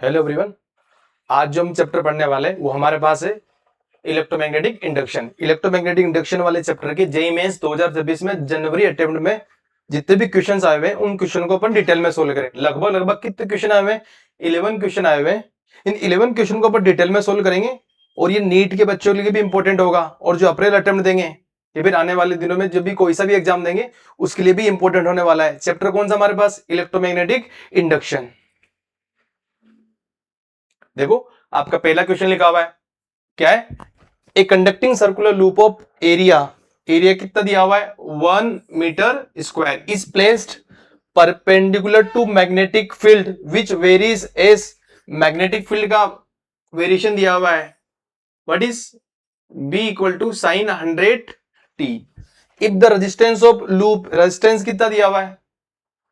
Hello everyone. आज जो हम चैप्टर पढ़ने वाले हैं वो हमारे पास है इलेक्ट्रोमैग्नेटिक इंडक्शन। इलेक्ट्रोमैग्नेटिक इंडक्शन वाले चैप्टर के जेईई मेंस 2026 में जनवरी अटेम्प्ट में जितने भी क्वेश्चंस आए हुए हैं उन क्वेश्चन को अपन डिटेल में सोल्व करें। लगभग कितने क्वेश्चन आए हुए हैं? 11 क्वेश्चन आए हुए हैं। इन 11 क्वेश्चन को अपन डिटेल में सोल्व करेंगे और ये नीट के बच्चों के लिए भी इंपॉर्टेंट होगा और जो अप्रैल अटेम्प्ट देंगे या फिर आने वाले दिनों में जब भी कोई सा भी एग्जाम देंगे उसके लिए भी इंपॉर्टेंट होने वाला है। चैप्टर कौन सा हमारे पास? Electromagnetic induction. देखो आपका पहला क्वेश्चन लिखा हुआ है, क्या है? A conducting circular loop of area, area कितना दिया हुआ है? 1 metre square is placed perpendicular to magnetic field which varies as, magnetic field का वेरिएशन दिया हुआ है what is B equal to sine 100t। If the resistance of loop, resistance कितना दिया हुआ है?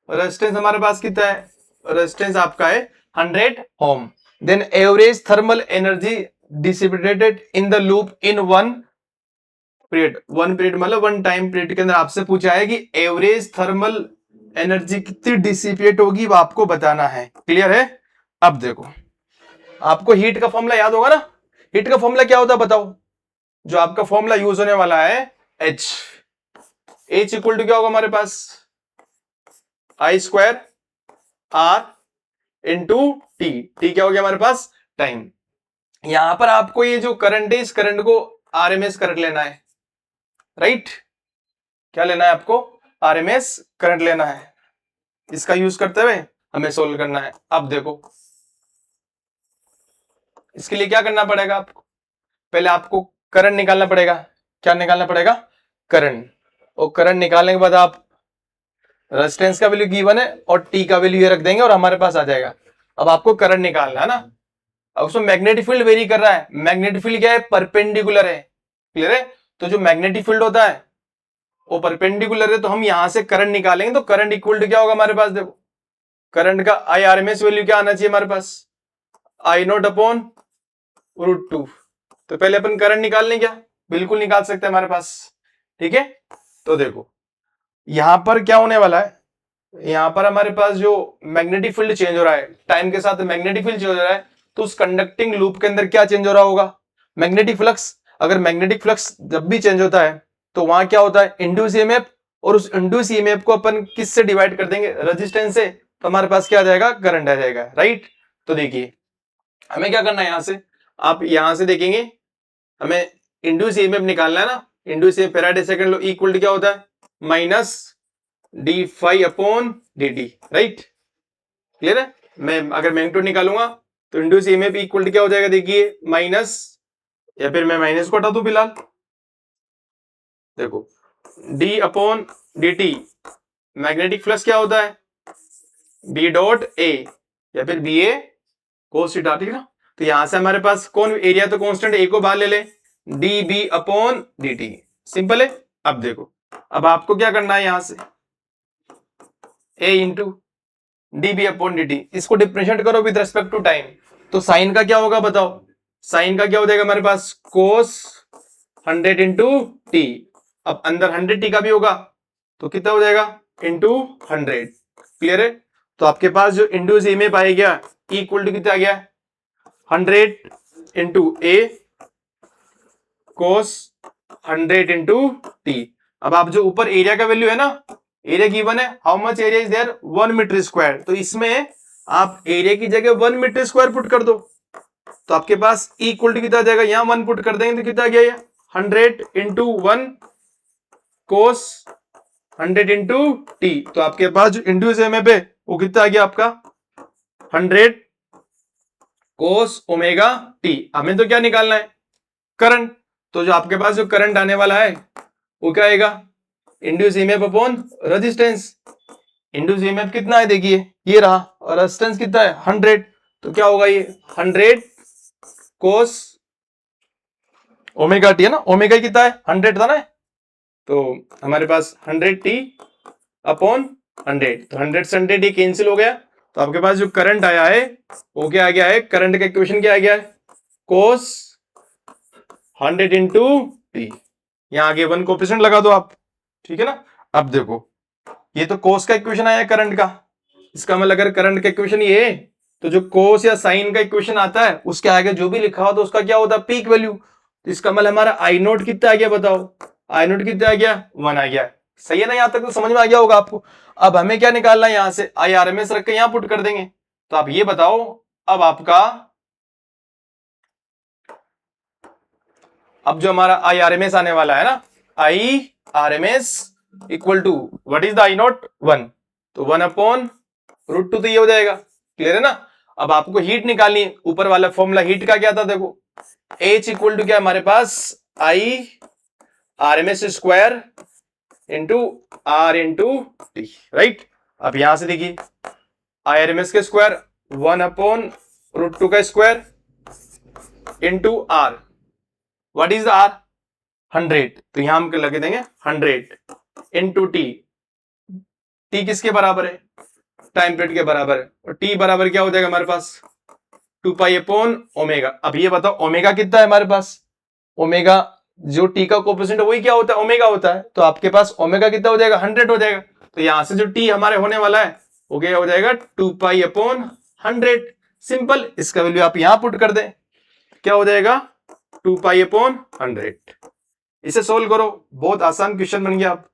रेजिस्टेंस हमारे पास कितना है? रेजिस्टेंस आपका है 100 ohm. Then average thermal energy dissipated in the loop in 1 period. 1 period मतलब 1 टाइम पीरियड के अंदर आपसे पूछा है कि एवरेज थर्मल एनर्जी कितनी डिसिपेट होगी वो आपको बताना है। क्लियर है? अब देखो आपको हीट का फॉर्मूला याद होगा ना। हीट का फॉर्मूला क्या होता है बताओ? जो आपका फॉर्मूला यूज होने वाला है H, H इक्वल टू क्या होगा हमारे पास? I square R into T. T क्या हो गया हमारे पास? टाइम। यहां पर आपको ये जो करंट है इस करंट को आरएमएस करंट लेना है, राइट? क्या लेना है आपको? आरएमएस करंट लेना है। इसका यूज करते हुए हमें सोल्व करना है। अब देखो इसके लिए क्या करना पड़ेगा आपको? पहले आपको करंट निकालना पड़ेगा। क्या निकालना पड़ेगा? करंट। और करंट निकालने के बाद आप रेजिस्टेंस का वैल्यू गिवन है और टी का वैल्यू ये रख देंगे और हमारे पास आ जाएगा। अब आपको करंट निकालना है ना। अब उसमें मैग्नेटिक फील्ड वेरी कर रहा है। मैग्नेटिक फील्ड क्या है? परपेंडिकुलर है। क्लियर है? तो जो मैग्नेटिक फील्ड होता है वो परपेंडिकुलर है, तो हम यहां से करंट निकालेंगे तो करंट इक्वल टू क्या होगा हमारे पास? देखो करंट का आई आरएमएस वैल्यू क्या आना चाहिए हमारे पास? आई नोट अपॉन √2। तो पहले अपन करंट निकाल लें क्या? बिल्कुल निकाल सकते हैं हमारे पास। ठीक है, तो देखो यहां पर क्या होने वाला है, यहां पर हमारे पास जो मैग्नेटिक फील्ड चेंज हो रहा है, टाइम के साथ मैग्नेटिक फील्ड चेंज हो रहा है, तो उस कंडक्टिंग लूप के अंदर क्या चेंज हो रहा होगा? Magnetic flux. अगर मैग्नेटिक फ्लक्स जब भी चेंज होता है तो वहां क्या होता है? Induce EMF. और उस इंड्यूस ईएमएफ को अपन किससे डिवाइड कर देंगे? रेजिस्टेंस से। तो हमारे पास क्या आ जाएगा? करंट आ जाएगा, राइट? तो देखिए हमें क्या करना है, यहां से आप यहां से देखेंगे हमें इंड्यूस ईएमएफ निकालना है ना। Induce EMF Faraday second law equal to क्या होता है? Minus D phi upon D T, right? Clear है? मैं अगर मैग्नीट्यूड निकालूंगा तो इंड्यूस ईएमएफ इक्वल टू क्या हो जाएगा? देखिए माइनस, या फिर मैं माइनस को हटा दूं फिलहाल। देखो D upon D T, magnetic flux क्या होता है? बी डॉट ए या फिर बी ए कोस थीटा, ठीक है ना? तो यहां से हमारे पास कौन एरिया तो कांस्टेंट ए को बाहर ले ले, D B upon D T. Simple है। अब देखो अब आपको क्या करना है, यहां से A into D B upon D T, इसको डिफरेंशिएट करो विद रेस्पेक्ट टू टाइम। तो साइन का क्या होगा बताओ? साइन का क्या हो जाएगा हमारे पास? कोस 100 इंटू टी। अब अंदर 100 टी का भी होगा तो कितना हो जाएगा? इंटू 100। क्लियर है? तो आपके पास जो इंड्यूस ईएमएफ आ गया इक्वल टू कितना आ गया? 100 into A cos 100 into T. अब आप जो ऊपर एरिया का वैल्यू है ना, एरिया गिवन है, how much area is there? 1 metre square. तो इसमें आप एरिया की जगह 1 मीटर स्क्वायर पुट कर दो तो आपके पास इक्वल टू कितना आ जाएगा? यहां 1 पुट कर देंगे तो कितना आ गया? ये 100 इंटू 1 कोस 100 इंटू टी। तो आपके पास जो इंड्यूस ईएमएफ है वो कितना आ गया आपका? 100 कोस ओमेगा टी। हमें तो क्या निकालना है? करंट। तो जो आपके पास जो करंट आने वाला है वो क्या आएगा? Induce EMF upon resistance. Induce EMF कितना है? देखिए ये रहा, और रेजिस्टेंस कितना है? 100। तो क्या होगा ये? 100 कोस ओमेगा टी है ना। ओमेगा कितना है? 100 था ना। तो हमारे पास 100t अपॉन 100, तो 100 से 100 ये कैंसिल हो गया। तो आपके पास जो करंट आया है वो क्या आ गया है? करंट का इक्वेशन क्या आ गया है? कोस 100 इंटू टी। यहां आगे 1 कोएफिशिएंट लगा दो आप, ठीक है ना? अब देखो ये तो कोस का इक्वेशन आया करंट का, इसका मतलब अगर करंट का इक्वेशन ये है तो जो कोस या साइन का इक्वेशन आता है उसके आगे जो भी लिखा हो तो उसका क्या होता है, पीक वैल्यू। तो इसका मतलब हमारा आई नोट कितना आ गया बताओ, आई नोट कितना आ गया, 1 आ गया। सही है ना, यहां तक तो समझ में आ गया होगा आपको। अब हमें क्या निकालना है, यहां से आई आर एम एस रख के यहां पुट कर देंगे। तो आप ये बताओ, अब आपका अब जो हमारा आई आर एम एस आने वाला है ना, I R M S equal to what is the I naught, 1। तो 1/√2 तो ये हो जाएगा। क्लियर है ना। अब आपको हीट निकालनी है, ऊपर वाला फॉर्मूला हीट का क्या था देखो, H इक्वल टू क्या हमारे पास, I R M S square into R into T, right. अब यहां से देखिए आई आर एम एस के स्क्वायर 1/√2 का square into R, what is R, 100। तो यहां हम लगे देंगे 100 इंटू टी। टी किसके बराबर है, टाइम पीरियड के बराबर है। और टी बराबर क्या हो जाएगा हमारे पास, 2π/ओमेगा। अब ये बताओ ओमेगा कितना है हमारे पास, ओमेगा जो टी का कोएफिशिएंट वही क्या होता है, ओमेगा होता है। तो आपके पास ओमेगा कितना हो जाएगा, 100 हो जाएगा। तो यहां से जो टी हमारे होने वाला है वो क्या हो जाएगा, 2π/100। सिंपल, इसका वैल्यू आप यहां पुट कर दें, क्या हो जाएगा 2π/100। इसे सोल्व करो, बहुत आसान क्वेश्चन बन गया। आप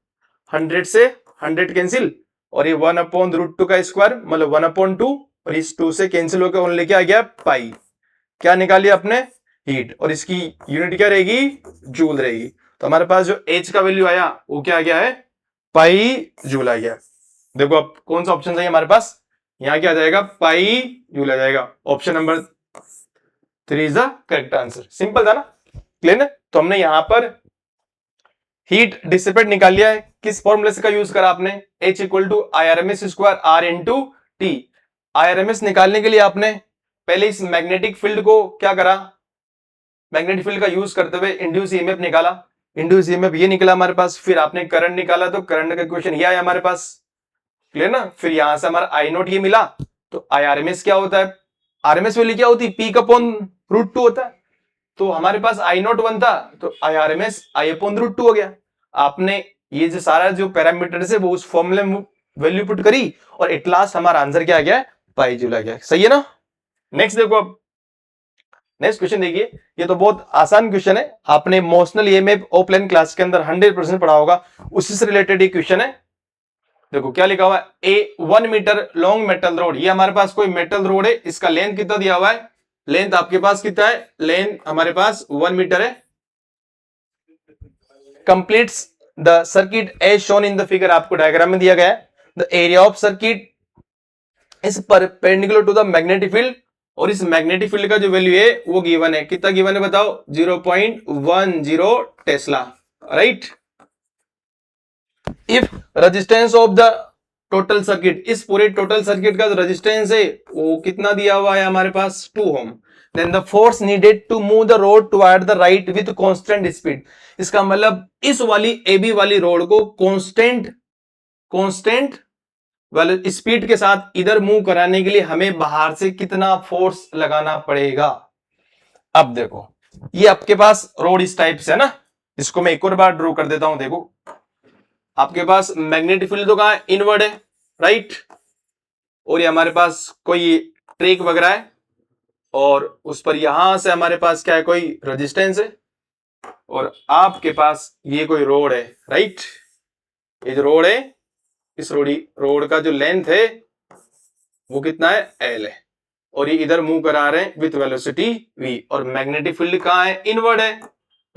100 से 100 कैंसिल, और ये 1/√2 का स्क्वायर मतलब 1/2, और इस 2 से कैंसिल होकर ओनली क्या आ गया, पाई। क्या निकालिए आपने, हीट, और इसकी यूनिट क्या रहेगी, जूल रहेगी। तो हमारे पास जो H का वैल्यू आया वो क्या आ गया है, पाई जूल आ गया। देखो अब कौन सा ऑप्शन सही हमारे पास, यहां क्या आ जाएगा, पाई जूल आ जाएगा। Option number 3 is the correct answer. Simple था ना, क्लियर है। तो हमने यहां पर हीट डिसिपेट निकाल लिया है, किस फॉर्मूले से का यूज करा आपने, H equal to I R M S square R into T. I R M S निकालने के लिए आपने पहले इस मैग्नेटिक फील्ड को क्या करा, मैग्नेटिक फील्ड का यूज करते हुए इंड्यूस ईएमएफ निकाला, इंड्यूस ईएमएफ ये निकला हमारे पास। फिर आपने करंट निकाला तो करंट का इक्वेशन ये आया हमारे पास, क्लियर ना। फिर यहां से हमारा आई नोट ये मिला। तो आई आर एम एस क्या होता है, आरएमएस वैल्यू क्या होती है, पीक/√2 होता है। तो हमारे पास आई नोट 1 था, तो आई आर एम एस I/√2 हो गया। आपने ये जो सारा जो पैरामीटर है वो उस फॉर्मूले में वैल्यू पुट करी, और एट लास्ट हमारा आंसर क्या आ गया, पाई जूल आ गया। सही है ना। नेक्स्ट देखो, अब नेक्स्ट क्वेश्चन देखिए, ये तो बहुत आसान क्वेश्चन है, आपने मोशनल ईएमएफ ऑफलाइन क्लास के अंदर 100% पढ़ा होगा, उसी से रिलेटेड एक क्वेश्चन है। देखो क्या लिखा हुआ है, ए 1 मीटर लॉन्ग मेटल रोड, ये हमारे पास कोई मेटल रोड है, इसका लेंथ कितना दिया हुआ है, लेंथ आपके पास कितना है, लेंथ हमारे पास 1 मीटर है। Completes the circuit as shown in the figure, आपको डायग्राम में दिया गया है। The area of circuit is perpendicular to the magnetic field, और इस मैग्नेटिक फील्ड का जो वैल्यू है वो गिवन है, कितना गिवन है बताओ, 0.10 Tesla, right. If resistance of the total circuit, इस पूरे टोटल सर्किट का जो रेजिस्टेंस है वो कितना दिया हुआ है हमारे पास, 2 ohm. Then the force needed to move the rod toward the right with constant speed, इसका मतलब इस वाली AB वाली रोड को कांस्टेंट वाले स्पीड के साथ इधर मूव कराने के लिए हमें बाहर से कितना फोर्स लगाना पड़ेगा। अब देखो ये आपके पास रोड इस टाइप से है ना, इसको मैं एक और बार ड्रॉ कर देता हूं। देखो आपके पास मैग्नेटिक फील्ड तो कहां है, इनवर्ड है, राइट। और ये हमारे पास कोई ट्रैक वगैरह है, और उस पर यहां से हमारे पास क्या है, कोई रेजिस्टेंस है, और आपके पास ये कोई रोड है, राइट। ये जो रोड है, इस रोड का जो लेंथ है वो कितना है, L है, और ये इधर मूव करा रहे हैं विथ वेलोसिटी v, और मैग्नेटिक फील्ड कहां है, इनवर्ड है,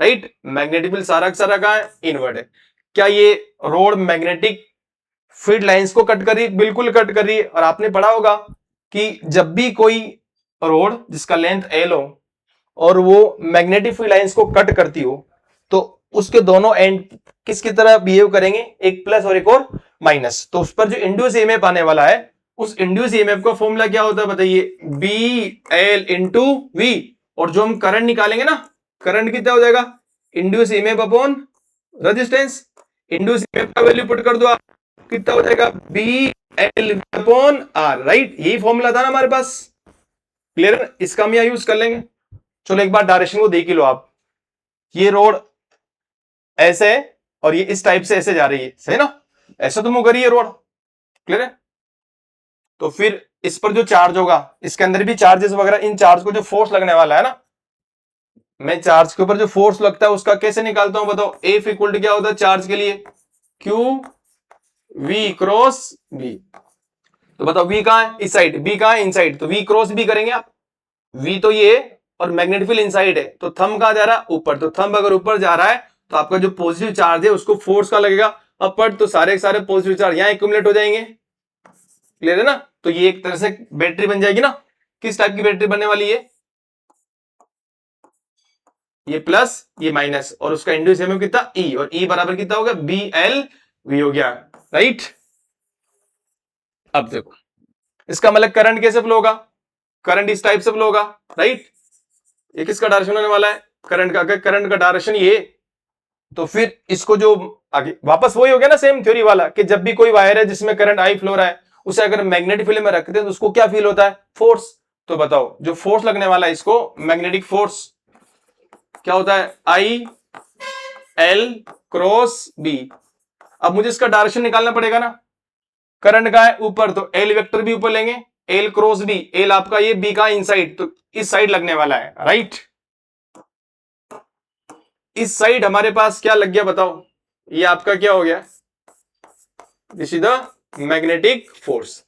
राइट। मैग्नेटिक फील्ड सारा का सारा कहां है, इनवर्ड है। क्या ये रोड मैग्नेटिक फील्ड लाइंस को कट कर रही, बिल्कुल कट कर रही है। और आपने पढ़ा होगा कि जब भी कोई रोड जिसका लेंथ L हो और वो मैग्नेटिक फील्ड लाइंस को कट करती हो, तो उसके दोनों एंड किसकी तरह बिहेव करेंगे, एक प्लस और एक और माइनस। तो उस पर जो इंड्यूस ईएमएफ आने वाला है, उस इंड्यूस ईएमएफ का फॉर्मूला क्या होता है बताइए, BL इंटू V। और जो हम करंट निकालेंगे ना, करंट कितना हो जाएगा, induce EMF upon resistance. Induce EMF का वैल्यू पुट कर दो आप, कितना हो जाएगा, BL अपॉन R, राइट। यही फॉर्मूला था ना हमारे पास, क्लियर है। इसका हम यहां यूज कर लेंगे। चलो एक बार डायरेक्शन को देख ही लो आप, ये रोड ऐसे है और ये इस टाइप से ऐसे जा रही है, सही ना, ऐसे तो मूव करिए रोड, क्लियर है। तो फिर इस पर जो चार्ज होगा, इसके अंदर भी चार्जेस वगैरह, इन चार्ज को जो फोर्स लगने वाला है ना, मैं चार्ज के ऊपर जो फोर्स लगता है उसका कैसे निकालता हूं बताओ। एफ इक्वल टू क्या होता है चार्ज के लिए, क्यू वी क्रॉस बी। तो बताओ वी कहां है, इस साइड, बी कहां है, इन साइड, तो वी क्रॉस बी करेंगे आप। वी तो ये और मैग्नेटिक फील्ड इनसाइड है, तो थंब कहां जा रहा है, ऊपर। तो थंब अगर ऊपर जा रहा है तो आपका जो पॉजिटिव चार्ज है उसको फोर्स का लगेगा अपर, तो सारे के सारे पॉजिटिव चार्ज यहां एक्यूमुलेट हो जाएंगे। क्लियर है ना। तो ये एक तरह से बैटरी बन जाएगी ना। किस टाइप की बैटरी बनने वाली है, ये प्लस ये माइनस, और उसका इंड्यूस एमएफ कितना ई, और ई बराबर कितना होगा बी एल वी हो गया, राइट। अब देखो इसका मतलब करंट कैसे फ्लो होगा, करंट इस टाइप से फ्लो होगा, राइट। ये किसका डायरेक्शन होने वाला है, करंट का। अगर करंट का डायरेक्शन ये, तो फिर इसको जो आगे वापस वही हो गया ना, सेम थ्योरी वाला, कि जब भी कोई वायर है जिसमें करंट आई फ्लो रहा है, उसे अगर मैग्नेटिक फील्ड में रखते हैं तो उसको क्या फील होता है, फोर्स। तो बताओ जो फोर्स लगने वाला है इसको, मैग्नेटिक फोर्स क्या होता है, आई एल क्रॉस बी। अब मुझे इसका डायरेक्शन निकालना पड़ेगा ना, करंट का है ऊपर, तो एल वेक्टर भी ऊपर लेंगे, एल क्रॉस बी, एल आपका ये, बी का इनसाइड, तो इस साइड लगने वाला है, राइट। इस साइड हमारे पास क्या लग गया बताओ, ये आपका क्या हो गया, this is the magnetic force.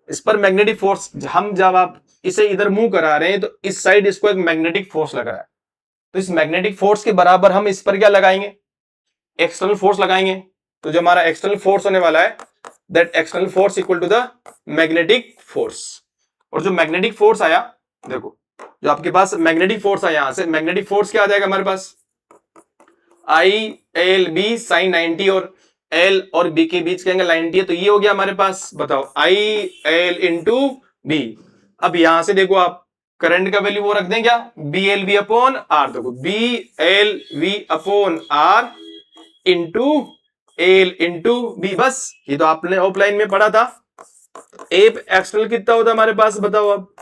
इस पर मैग्नेटिक फोर्स, हम जब आप इसे इधर मूव करा रहे हैं तो इस साइड इसको एक मैग्नेटिक फोर्स लग रहा है, तो इस मैग्नेटिक फोर्स के बराबर हम इस पर क्या लगाएंगे, एक्सटर्नल फोर्स लगाएंगे। तो जो हमारा एक्सटर्नल फोर्स होने वाला है, that external force equal to the magnetic force. और जो मैग्नेटिक फोर्स आया, देखो जो आपके पास मैग्नेटिक फोर्स आया, यहां से मैग्नेटिक फोर्स क्या आ जाएगा हमारे पास, आई एल बी साइन 90, और एल और बी के बीच का एंगल 90 है, तो ये हो गया हमारे पास, बताओ आई एल इंटू बी। अब यहां से देखो आप करंट का वैल्यू वो रख दें क्या, B L V upon R. देखो B L V upon R into L into B, बस ये तो आपने ऑफलाइन में पढ़ा था। एफ एक्सटर्नल कितना होता है हमारे पास बताओ, अब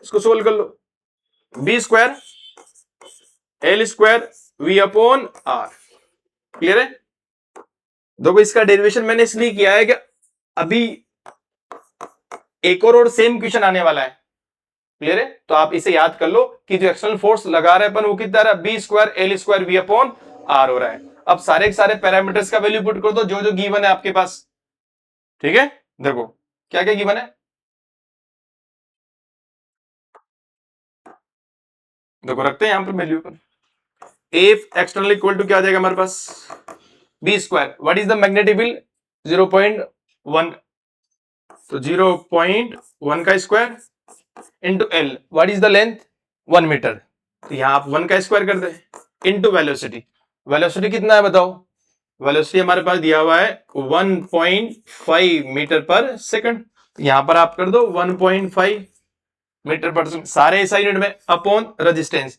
इसको सोल्व कर लो, B square L square V upon R. Clear है। देखो इसका डेरिवेशन मैंने इसलिए किया है कि अभी एक और सेम क्वेश्चन आने वाला है। क्लियर है। तो आप इसे याद कर लो कि जो एक्सटर्नल फोर्स लगा रहे अपन वो कितना रहा, B square L square V upon R हो रहा है। अब सारे के सारे पैरामीटर्स का वैल्यू पुट कर दो जो जो गिवन है आपके पास। ठीक है, देखो क्या क्या गिवन है, देखो रखते हैं यहां पर वैल्यू पर। एफ एक्सटर्नल इक्वल टू क्या आ जाएगा हमारे पास, B square, what is the magnetic field 0.1, तो 0.1 का square into L, what is the length 1 metre, तो यहां आप 1 का स्क्वायर कर दे, इंटू वेलोसिटी। वेलोसिटी कितना है बताओ, वेलोसिटी हमारे पास दिया हुआ है 1.5 मीटर पर सेकंड, यहां पर आप कर दो 1.5 मीटर पर सेकंड, सारे SI यूनिट में, upon resistance.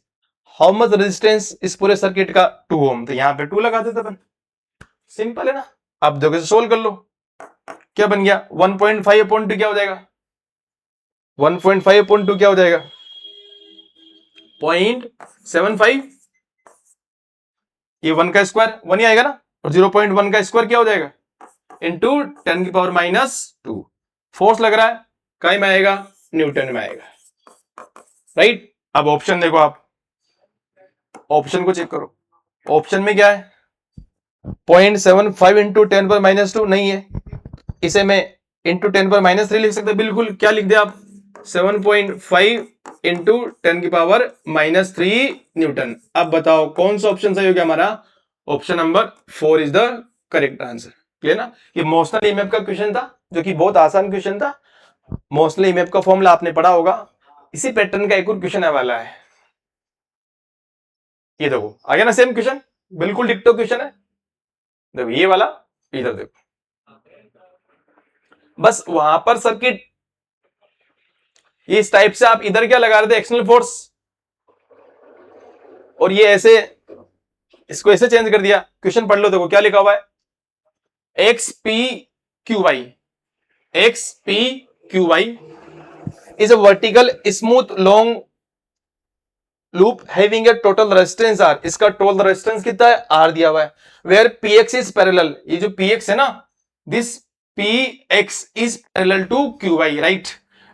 How much resistance इस पूरे सर्किट का, 2 ओम, तो यहां पे 2 लगा देते अपन, सिंपल है ना। अब देखो सोल्व कर लो, क्या बन गया 1.5 अपॉन 2 क्या हो जाएगा, 1.5 अपॉन 2 क्या हो जाएगा 0.75, ये 1 का स्क्वायर 1 ही आएगा ना, और 0.1 का स्क्वायर क्या हो जाएगा इंटू 10 की पावर -2। फोर्स लग रहा है काय में आएगा, न्यूटन में आएगा, राइट। अब ऑप्शन देखो आप, ऑप्शन को चेक करो, ऑप्शन में क्या है 0.75 इंटू 10 पर -2 नहीं है, इसे मैं इंटू 10 पर -3 लिख सकते, बिल्कुल क्या लिख दिया आप 7.5 इंटू 10 की पावर -3 न्यूटन। अब बताओ कौन सा ऑप्शन सही हो गया हमारा, option number 4 is the correct answer. Clear ना। ये मोशनल ईएमएफ का क्वेश्चन था जो कि बहुत आसान क्वेश्चन था। मोशनल ईएमएफ का फॉर्मूला आपने पढ़ा होगा, इसी पैटर्न का एक और क्वेश्चन आने वाला है। ये देखो आ गया ना सेम क्वेश्चन, बिल्कुल डिक्टो क्वेश्चन है। देखो ये वाला, इधर देखो, बस वहां पर सर्किट इस टाइप से, आप इधर क्या लगा रहे थे एक्सटर्नल फोर्स, और ये ऐसे इसको ऐसे चेंज कर दिया। क्वेश्चन पढ़ लो, देखो क्या लिखा हुआ है, X P Q Y, X P Q Y is a vertical smooth long loop having a total resistance R, इसका टोटल रेजिस्टेंस कितना है आर दिया हुआ है। Where P X is parallel, ये जो पी एक्स है ना, this P X is parallel to Q Y, right.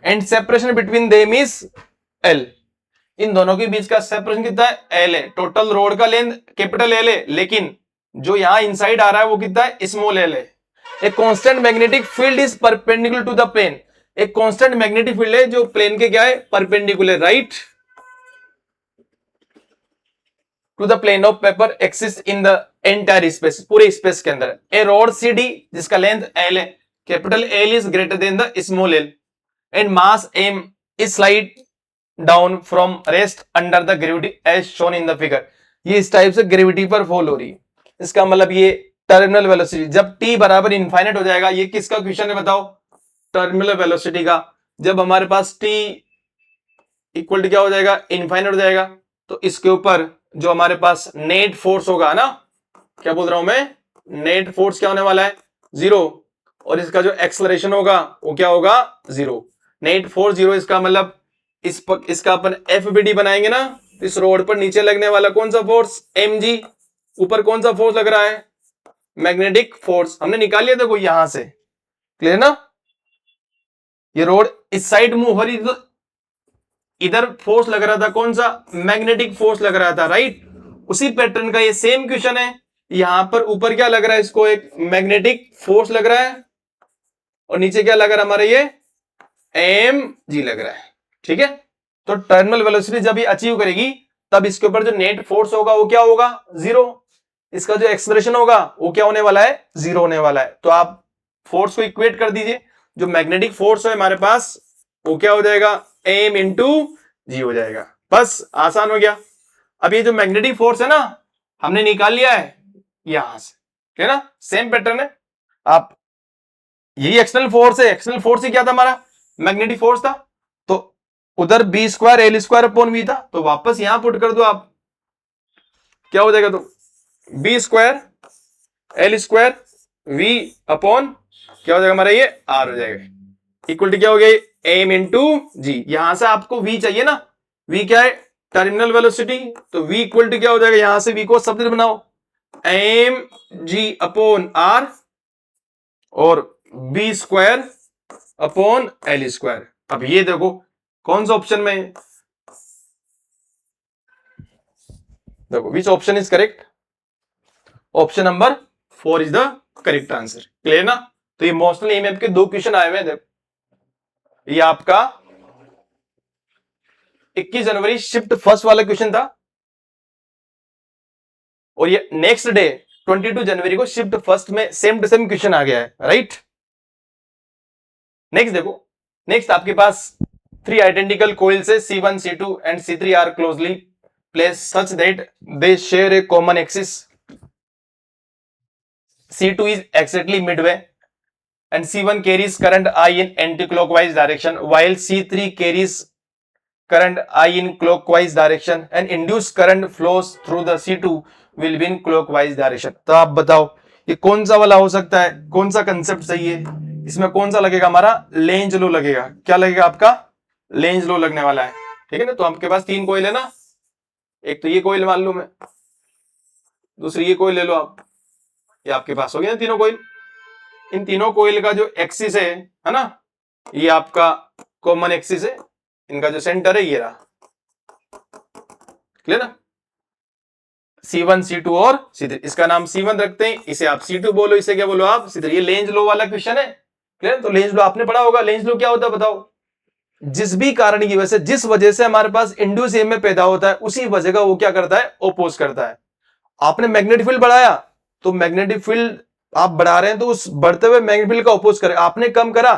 And separation between them is L. इन दोनों के बीच का सेपरेशन कितना है? एल है। टोटल रोड का लेंथ कैपिटल एल है, लेकिन जो यहां इनसाइड आ रहा है वो कितना है? स्मॉल एल है। एक constant magnetic field is perpendicular to the plane. एक कांस्टेंट मैग्नेटिक फील्ड है जो प्लेन के क्या है? Perpendicular, right to the plane of paper exists in the entire space, पूरे स्पेस के अंदर। ए रोड सी डी जिसका लेंथ एल है, capital L is greater than the small L, and mass M is slide down from rest under the gravity as shown in the figure. ये इस type से gravity पर fall हो रही है। इसका मतलब ये टर्मिनल वेलोसिटी जब t बराबर इनफाइनाइट हो जाएगा, ये किसका क्वेश्चन है बताओ? टर्मिनल वेलोसिटी का। जब हमारे पास t इक्वल टू क्या हो जाएगा? इनफाइनाइट हो जाएगा, तो इसके ऊपर जो हमारे पास नेट फोर्स होगा ना, क्या बोल रहा हूं मैं? नेट फोर्स क्या होने वाला है? 0। और इसका जो एक्सेलरेशन होगा वो क्या होगा? 0। नेट फोर्स 0, इसका मतलब इसका अपन एफबीडी बनाएंगे ना, इस रोड पर नीचे लगने वाला कौन सा फोर्स? mg। ऊपर कौन सा फोर्स लग रहा है? Magnetic force. हमने निकाल लिया था कोई यहां से, क्लियर ना? ये रोड इस साइड मूव हो रही थी तो इधर फोर्स लग रहा था, कौन सा? मैग्नेटिक फोर्स लग रहा था, राइट। उसी पैटर्न का ये सेम क्वेश्चन है। यहां पर ऊपर क्या लग रहा है? इसको एक मैग्नेटिक फोर्स लग रहा है, और नीचे क्या लग रहा है हमारा? ये mg लग रहा है, ठीक है। तो टर्मिनल वेलोसिटी जब ये अचीव करेगी तब इसके ऊपर जो नेट फोर्स होगा वो क्या होगा? 0। इसका जो एक्सेलरेशन होगा वो क्या होने वाला है? 0 होने वाला है। तो आप फोर्स को इक्वेट कर दीजिए। जो मैग्नेटिक फोर्स है हमारे पास वो क्या हो जाएगा? m इंटू जी हो जाएगा। बस आसान हो गया। अब ये जो मैग्नेटिक फोर्स है ना, हमने निकाल लिया है यहां से, ठीक है ना? सेम पैटर्न है। आप यही एक्सटर्नल फोर्स है, एक्सटर्नल फोर्स ही क्या था हमारा? मैग्नेटिक फोर्स था। तो उधर B square L square upon V था, तो वापस यहां पुट कर दो आप, क्या हो जाएगा? तो B square L square V upon क्या हो जाएगा हमारा? ये आर हो जाएगा। इक्वल टू क्या हो गया? M into G. यहां से आपको वी चाहिए ना, वी क्या है? Terminal velocity. तो वी इक्वल टू क्या हो जाएगा? यहां से वी को शब्द बनाओ, एम जी अपॉन आर और B square upon L square. अब ये देखो कौन सा ऑप्शन में है? देखो which option is correct? Option number 4 is the correct answer, clear ना? तो ये मोशनल ईएमएफ के 2 क्वेश्चन आए हुए हैं। देखो ये आपका 21 जनवरी शिफ्ट फर्स्ट वाला क्वेश्चन था, और ये नेक्स्ट डे 22 जनवरी को शिफ्ट फर्स्ट में सेम टू सेम क्वेश्चन आ गया है, राइट। नेक्स्ट देखो, नेक्स्ट आपके पास 3 आइडेंटिकल कोइल्स है, C1 C2 and C3 are closely placed such that they share a common axis. C2 is exactly midway and C1 carries current I in anti-clockwise direction while C3 carries current I in clockwise direction and induced current flows through the C2 will be in clockwise direction। तो आप बताओ ये कौन सा वाला हो सकता है? कौन सा कंसेप्ट सही है? इसमें कौन सा लगेगा? हमारा लेंज लो लगेगा। क्या लगेगा आपका? लेंज लो लगने वाला है, ठीक है ना? तो आपके पास 3 कोइल है ना, एक तो ये कोइल मान लू मैं, दूसरी ये कोइल ले लो आप, ये आपके पास हो गया ना तीनों कोइल। इन तीनों कोइल का जो एक्सिस है ना, ये आपका कॉमन एक्सिस है। इनका जो सेंटर है ये रहा, क्लियर ना? C1 C2 और C3, इसका नाम C1 रखते हैं, इसे आप C2 बोलो, इसे क्या बोलो आप? C3। ये लेंज लो वाला क्वेश्चन है, क्लियर? तो लेंज लो आपने पढ़ा होगा। लेंज लो क्या होता है बताओ? जिस भी कारण की वजह से, जिस वजह से हमारे पास इंड्यूस ईएमएफ पैदा होता है, उसी वजह का वो क्या करता है? ओपोज करता है। आपने मैग्नेटिक फील्ड बढ़ाया तो मैग्नेटिक फील्ड आप बढ़ा रहे हैं तो उस बढ़ते हुए मैग्नेटिक फील्ड का ओपोज करेगा। आपने कम करा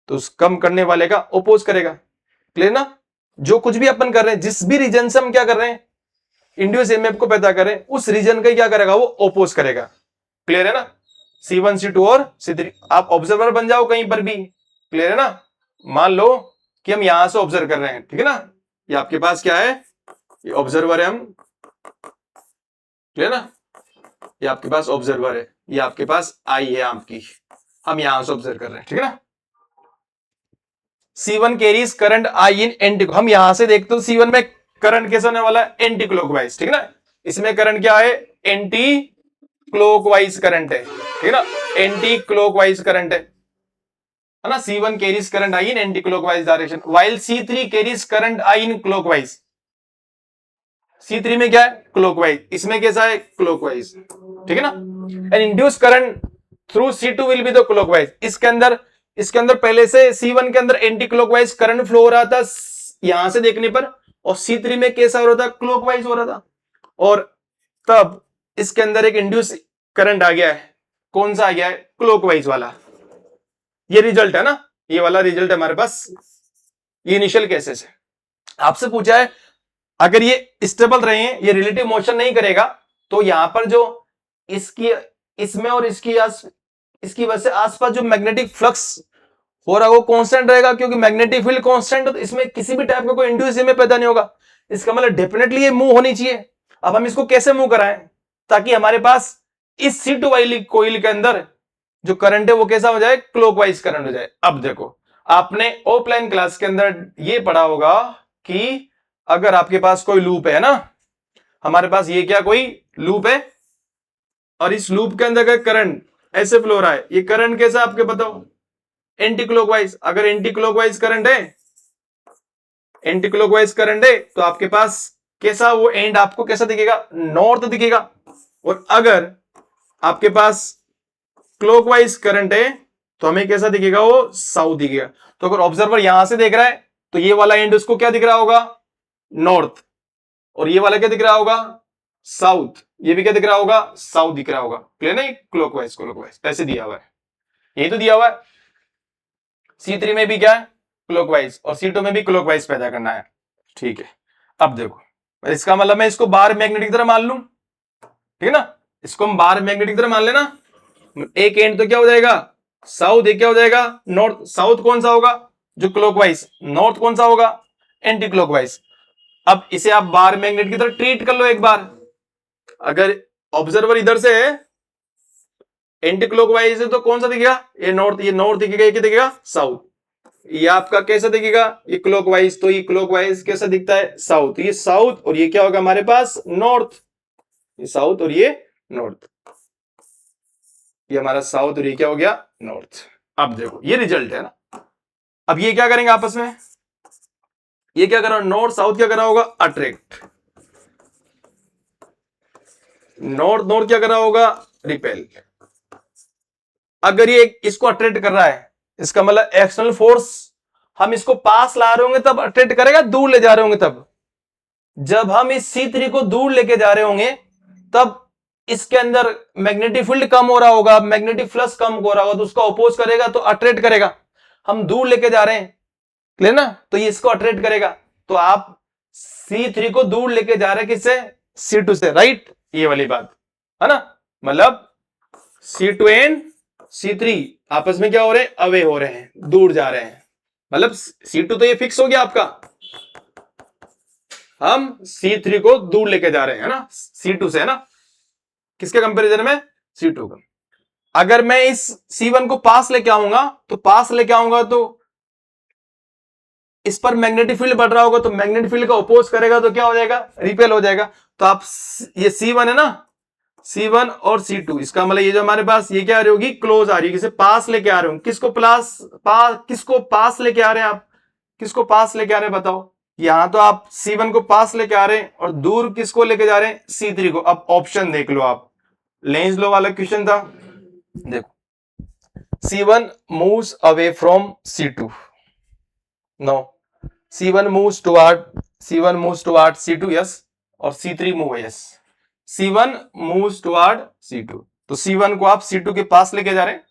तो उस कम करने वाले का ओपोज करेगा, क्लियर ना? जो कुछ भी अपन कर रहे हैं, जिस भी रीजन से हम क्या कर रहे हैं? इंड्यूस ईएमएफ को पैदा करें, उस रीजन का क्या करेगा? वो ओपोज करेगा, क्लियर है ना? C1 C2 और C3। आप ऑब्जर्वर बन जाओ कहीं पर भी, क्लियर है ना? मान लो कि हम यहां से ऑब्जर्व कर रहे हैं, ठीक है ना? ये आपके पास क्या है? ये ऑब्जर्वर है हम, क्लियर ना? ये आपके पास ऑब्जर्वर है, ये आपके पास आई है आपकी, हम यहां से ऑब्जर्व कर रहे हैं, ठीक है ना? C1 carries current I in anti, हम यहां से देखते हो C1 में करंट कैसा होने वाला है? एंटी क्लॉकवाइज, ठीक है ना? इसमें करंट क्या है? एंटी क्लॉकवाइज करंट है, ठीक है ना? एंटी क्लॉकवाइज करंट है। है ना, C1 carries current I in anti clockwise direction while C3 carries current I in clockwise. C3 में क्या है, क्लॉकवाइज, इसमें कैसा है, क्लॉकवाइज, ठीक है ना। And induce current through C2 will be the clockwise. इसके अंदर पहले से C1 के अंदर एंटी क्लॉकवाइज करंट फ्लो हो रहा था यहां से देखने पर, और C3 में कैसा हो रहा था, क्लॉकवाइज हो रहा था। और तब इसके अंदर एक इंड्यूस करंट आ गया है, कौन सा आ गया है, क्लॉकवाइज वाला। ये रिजल्ट है ना, ये वाला रिजल्ट है हमारे पास, ये इनिशियल केसेस है। आपसे पूछा है अगर ये स्टेबल रहे हैं, ये रिलेटिव मोशन नहीं करेगा, तो यहां पर जो इसकी इसमें और इसकी वजह से आसपास जो मैग्नेटिक फ्लक्स हो रहा है वो कांस्टेंट रहेगा, क्योंकि मैग्नेटिक फील्ड कांस्टेंट है, तो इसमें किसी भी टाइप का कोई इंड्यूस में पैदा नहीं होगा। इसका मतलब डेफिनेटली ये मूव होनी चाहिए। अब हम इसको कैसे मूव कराएं ताकि हमारे पास इस C2 वाली कोइल के अंदर जो करंट है वो कैसा हो जाए, क्लॉकवाइज करंट हो जाए। अब देखो, आपने ऑफलाइन क्लास के अंदर ये पढ़ा होगा कि अगर आपके पास कोई लूप है ना, हमारे पास ये क्या कोई लूप है, और इस लूप के अंदर का करंट ऐसे फ्लो हो रहा है, ये करंट कैसा आपके बताओ, एंटी क्लॉकवाइज। अगर एंटी क्लॉकवाइज करंट है, तो आपके पास कैसा वो एंड आपको कैसा दिखेगा, नॉर्थ दिखेगा। और अगर आपके पास क्लॉकवाइज करंट है तो हमें कैसा दिखेगा, वो साउथ दिखेगा। तो अगर ऑब्जर्वर यहां से देख रहा है तो ये वाला एंड उसको क्या दिख रहा होगा, नॉर्थ, और ये वाला क्या दिख रहा होगा, साउथ। ये भी क्या दिख रहा होगा, साउथ दिख रहा होगा। क्लियर नहीं, क्लॉकवाइज ऐसे दिया हुआ है, यही तो दिया हुआ है। C3 में भी क्या है, क्लॉकवाइज, और C2 में भी क्लॉकवाइज पैदा करना है, ठीक है। अब देखो, इसका मतलब मैं इसको बाहर मैग्नेटिक तरह मान लूं, ठीक है ना, इसको हम बाहर मैग्नेटिक तरह मान लेना। एक एंड तो क्या हो जाएगा, साउथ, एक क्या हो जाएगा, नॉर्थ। साउथ कौन सा होगा, जो क्लॉकवाइज, नॉर्थ कौन सा होगा, एंटी क्लॉकवाइज। अब इसे आप बाहर मैग्नेट की तरह ट्रीट कर लो एक बार। अगर ऑब्जर्वर इधर से है, एंटी क्लॉकवाइज है, तो कौन सा दिखेगा, ये नॉर्थ दिखेगा, ये क्या दिखेगा, साउथ। ये आपका कैसा दिखेगा, ये क्लॉकवाइज, तो ये क्लॉकवाइज कैसा दिखता है, साउथ। ये साउथ, और ये क्या होगा हमारे पास, नॉर्थ। ये साउथ और ये नॉर्थ, ये हमारा साउथ और ये क्या हो गया, नॉर्थ। अब देखो ये रिजल्ट है ना। अब ये क्या करेंगे आपस में, ये क्या करा, नॉर्थ साउथ क्या करा होगा, अट्रैक्ट। नॉर्थ क्या करा होगा, रिपेल। अगर ये इसको अट्रैक्ट कर रहा है, इसका मतलब एक्सटर्नल फोर्स, हम इसको पास ला रहे होंगे तब अट्रैक्ट करेगा, दूर ले जा रहे होंगे तब। जब हम इस C3 को दूर लेके जा रहे होंगे तब इसके अंदर मैग्नेटिक फील्ड कम हो रहा होगा, मैग्नेटिक फ्लक्स कम हो रहा होगा, तो उसका अपोज करेगा, तो अट्रैक्ट करेगा। हम दूर लेके जा रहे हैं, क्लियर ना, तो ये इसको अट्रैक्ट करेगा। तो आप C3 को दूर लेके जा रहे हैं किससे, C2 से, राइट, ये वाली बात है ना। मतलब C2 एंड C3 आपस में क्या हो रहे हैं, अवे हो रहे हैं, दूर जा रहे हैं। मतलब C2 तो ये फिक्स हो गया आपका, हम C3 को दूर लेके जा रहे हैं, है ना, C2 से, है ना, किसके कंपैरिजन में, C2 का। अगर मैं इस C1 को पास लेके आऊंगा, तो इस पर मैग्नेटिक फील्ड बढ़ रहा होगा, तो मैग्नेटिक फील्ड का अपोज करेगा, तो क्या हो जाएगा, रिपेल हो जाएगा। तो आप ये C1 है ना, C1 और C2, इसका मतलब ये जो हमारे पास ये क्या आ रही होगी, क्लोज आ रही है, किसे पास लेके आ रहे हो, किसको पास लेके आ रहे हैं आप, किसको पास लेके आ रहे हैं बताओ। यहां तो आप C1 को पास लेके आ रहे हैं, और दूर किसको लेके जा रहे हैं, C3 को। अब ऑप्शन देख लो आप, लेंज लो वाला क्वेश्चन था, देखो, C1 moves away from C2, no, C1 moves toward C2, yes, और C3 मूव है, yes. C1 moves toward C2, तो C1 को आप C2 के पास लेके जा रहे हैं,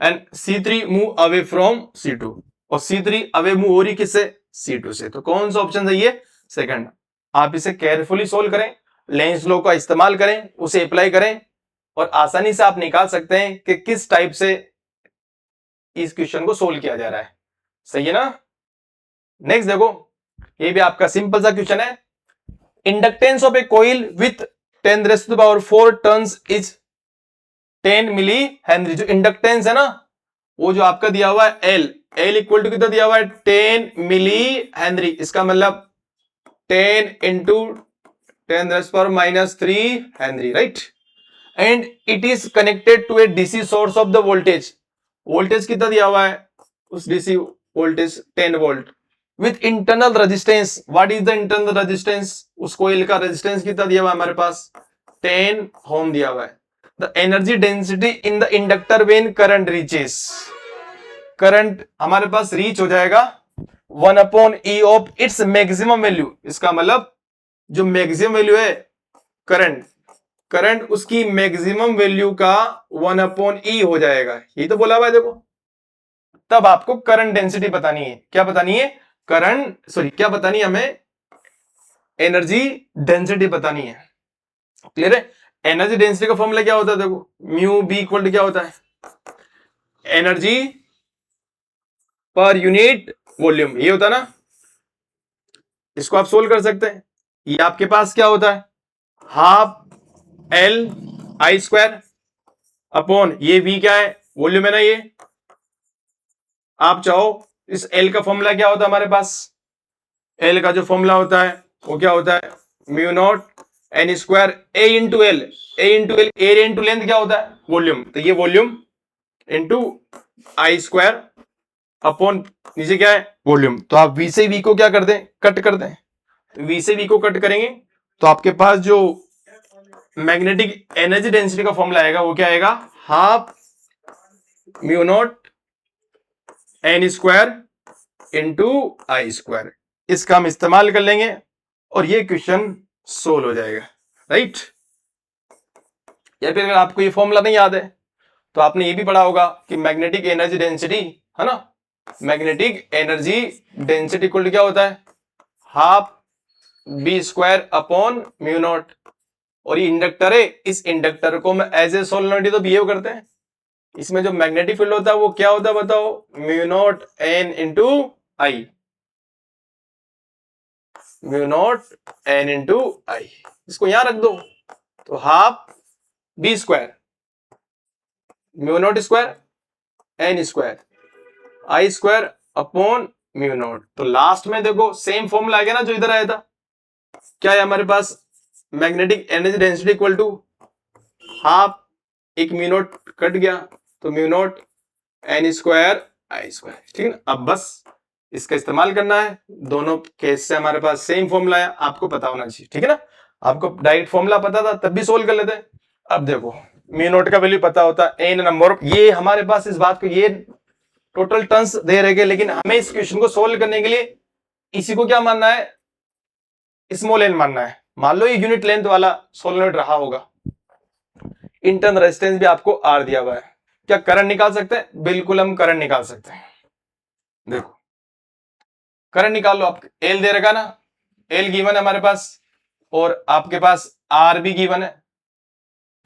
and C3 move away from C2, और C3 अवे मूव हो रही किससे, C2 से। तो कौन सा ऑप्शन सही है, सेकंड। आप इसे केयरफुली सोल्व करें, लेंज लॉ का इस्तेमाल करें, उसे अप्लाई करें, और आसानी से आप निकाल सकते हैं कि किस टाइप से इस क्वेश्चन को सोल्व किया जा रहा है, सही है ना। नेक्स्ट देखो, ये भी आपका सिंपल सा क्वेश्चन है। Inductance of a coil with 10⁴ turns is 10 millihenry. जो इंडक्टेंस है ना, वो जो आपका दिया हुआ है एल इक्वल टू कितना दिया हुआ है, 10 मिली हेनरी। इसका मतलब 10 into 10⁻³ henry, right. And it is connected to a DC source of the voltage. Voltage कितना दिया हुआ है, उस DC voltage 10 volt with internal resistance. What is the internal resistance? उस कोयल का रेजिस्टेंस कितना दिया हुआ है हमारे पास? 10 ओम दिया हुआ है। The energy density in the inductor when current reaches, current हमारे पास रीच हो जाएगा 1/e of its maximum value. इसका मतलब जो मैक्सिमम वैल्यू है करंट उसकी मैक्सिमम वैल्यू का 1/e हो जाएगा। यही तो बोला हुआ है देखो। तब आपको करंट डेंसिटी बतानी है। क्या बतानी है? क्या बतानी है हमें? एनर्जी डेंसिटी बतानी है। क्लियर है? एनर्जी डेंसिटी का फॉर्मूला क्या होता है? देखो म्यू बी इक्वल टू क्या होता है? एनर्जी पर यूनिट वॉल्यूम, ये होता है ना। इसको आप सोल्व कर सकते हैं। ये आपके पास क्या होता है? Half L I square upon ये वी क्या है? वॉल्यूम है ना ये। आप चाहो इस एल का फॉर्मूला क्या होता है हमारे पास? एल का जो फॉर्मूला होता है वो क्या होता है? म्यू नॉट एन स्क्वायर ए into L. Area into length क्या होता है? वॉल्यूम। तो ये वॉल्यूम इंटू आई स्क्वायर अपॉन नीचे क्या है? वॉल्यूम। तो आप वी से वी को क्या कर दें? कट कर दें। तो वी से वी को कट करेंगे तो आपके पास जो मैग्नेटिक एनर्जी डेंसिटी का फॉर्मूला आएगा वो क्या आएगा? Half mu naught N square into आई स्क्वायर। इसका हम इस्तेमाल कर लेंगे और ये क्वेश्चन सोल्व हो जाएगा, राइट। या फिर अगर आपको ये फॉर्मूला नहीं याद है तो आपने ये भी पढ़ा होगा कि मैग्नेटिक एनर्जी डेंसिटी है ना, मैग्नेटिक एनर्जी डेंसिटी इक्वल क्या होता है? Half B square upon mu naught. और ये इंडक्टर है, इस इंडक्टर को मैं एज ए सोलेनोइड तो बिहेव करते हैं। इसमें जो मैग्नेटिक फील्ड होता है वो क्या होता है बताओ? Mu naught N into I, mu naught N into I. इसको यहां रख दो तो half B square mu naught square N square I square upon mu naught. तो लास्ट में देखो सेम फॉर्मूला आ गया ना जो इधर आया था। क्या है हमारे पास? Magnetic energy density equal to half, एक म्यू नॉट कट गया तो mu naught N square I square. ठीक है ना। अब बस इसका इस्तेमाल करना है। दोनों केस से हमारे पास सेम फॉर्मूला है, आपको पता होना चाहिए। ठीक है ना। आपको डायरेक्ट फॉर्मूला पता था तब भी सोल्व कर लेते हैं। अब देखो म्यू नॉट का वैल्यू पता होता है एन नंबर, ये हमारे पास इस बात को ये टोटल टर्न्स दे रहे, लेकिन हमें इस क्वेश्चन को सोल्व करने के लिए इसी को क्या मानना है? स्मॉल एन मानना है। मान लो ये यूनिट लेंथ वाला सोलेनोइड रहा होगा, इंटरनल रेजिस्टेंस भी आपको आर दिया हुआ है। क्या करंट निकाल सकते हैं? बिल्कुल हम करंट निकाल सकते हैं। देखो करंट निकाल लो। आप एल दे रखा ना, एल गिवन है हमारे पास और आपके पास आर भी गिवन है।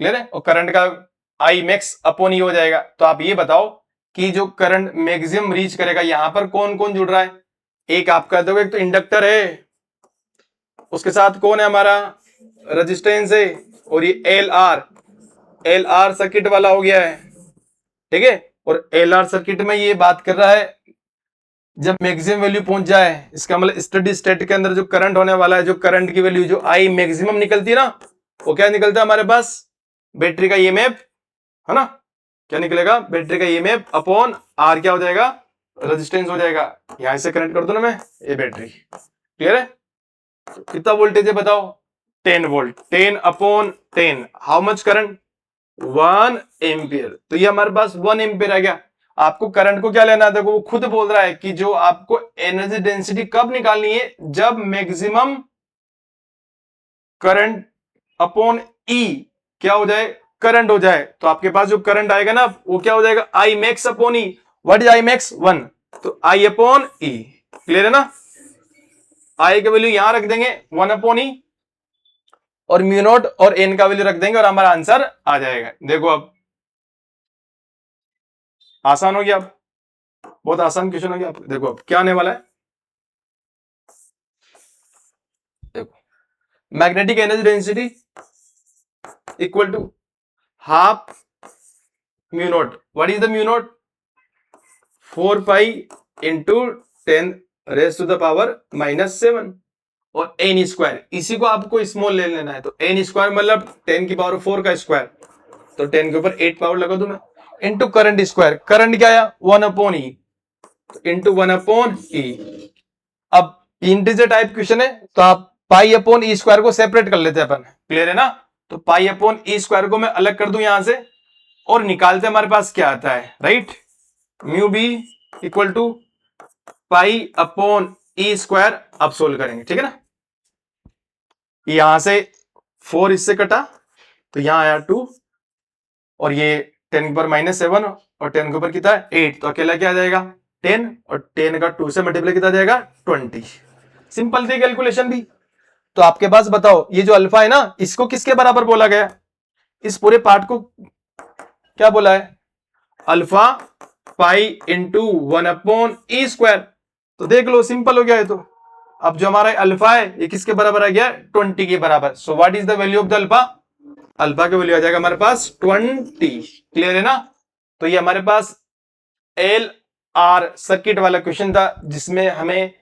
क्लियर है। और करंट का आई मैक्स अपॉन ई हो जाएगा। तो आप ये बताओ कि जो करंट मैक्सिमम रीच करेगा यहां पर कौन कौन जुड़ रहा है? एक आपका देखो, एक तो इंडक्टर है, उसके साथ कौन है हमारा? रेजिस्टेंस है, और ये एल आर सर्किट वाला हो गया है। ठीक है। और एल आर सर्किट में ये बात कर रहा है जब मैक्सिमम वैल्यू पहुंच जाए, इसका मतलब स्टेडी स्टेट के अंदर जो करंट होने वाला है, जो करंट की वैल्यू जो आई मैक्सिमम निकलती है ना, वो क्या निकलता है हमारे पास? बैटरी का ईएमएफ है ना। क्या निकलेगा? बैटरी का ईएमएफ अपॉन आर क्या हो जाएगा? रेजिस्टेंस हो जाएगा। यहां से कनेक्ट कर दो ना मैं, ये बैटरी। क्लियर है। कितना वोल्टेज है बताओ? 10 volt. 10 upon 10 how much current? 1 ampere. तो ये हमारे पास 1 एम्पियर आ गया। आपको करंट को क्या लेना है? देखो वो खुद बोल रहा है कि जो आपको एनर्जी डेंसिटी कब निकालनी है? जब मैक्सिमम करंट अपॉन ई क्या हो जाए? करंट हो जाए। तो आपके पास जो करंट आएगा ना वो क्या हो जाएगा? I max upon E. What is I max? 1। तो आई अपॉन ई। क्लियर है ना। आई का वैल्यू यहां रख देंगे 1 अपॉन ई, और म्यू नॉट और एन का वैल्यू रख देंगे और हमारा आंसर आ जाएगा। देखो अब आसान हो गया। अब बहुत आसान क्वेश्चन हो गया। देखो अब क्या आने वाला है। देखो magnetic energy density equal to half mu naught. What is the mu naught? 4 pi into 10 raise to the power -7 और एन स्क्वायर। इसी को आपको स्मॉल ले लेना है। तो एन स्क्वायर मतलब 10 की पावर 4 का स्क्वायर, तो 10 के ऊपर 8 पावर लगा दूं मैं, इंटू करंट स्क्वायर। करंट क्या आया? 1 अपॉन ई। Into 1/e। अब इंटीजर टाइप क्वेश्चन है तो आप पाई अपॉन ई स्क्वायर को सेपरेट कर लेते हैं अपन, क्लियर है ना। तो पाई अपॉन ई स्क्वायर को मैं अलग कर दूं यहां से और निकालते हमारे पास क्या आता है, right. Mu B equal to pi upon E square. अब सोल्व करेंगे, ठीक है ना। यहां से 4 इससे कटा तो यहां आया 2 और ये 10 के ऊपर -7 और 10 के ऊपर कितना है 8, तो अकेला क्या आ जाएगा 10 और 10 का 2 से मल्टीप्लाई कितना आ जाएगा 20। सिंपल थी कैलकुलेशन भी। तो आपके पास बताओ ये जो अल्फा है ना इसको किसके बराबर बोला गया, इस पूरे पार्ट को क्या बोला है, alpha pi into 1/e square. तो देख लो सिंपल हो गया है। तो अब जो हमारा अल्फा है ये किसके बराबर आ गया 20 के बराबर। सो what is the value of the alpha, alpha की वैल्यू आ जाएगा हमारे पास 20, क्लियर है ना। तो ये हमारे पास एल आर सर्किट वाला क्वेश्चन था जिसमें हमें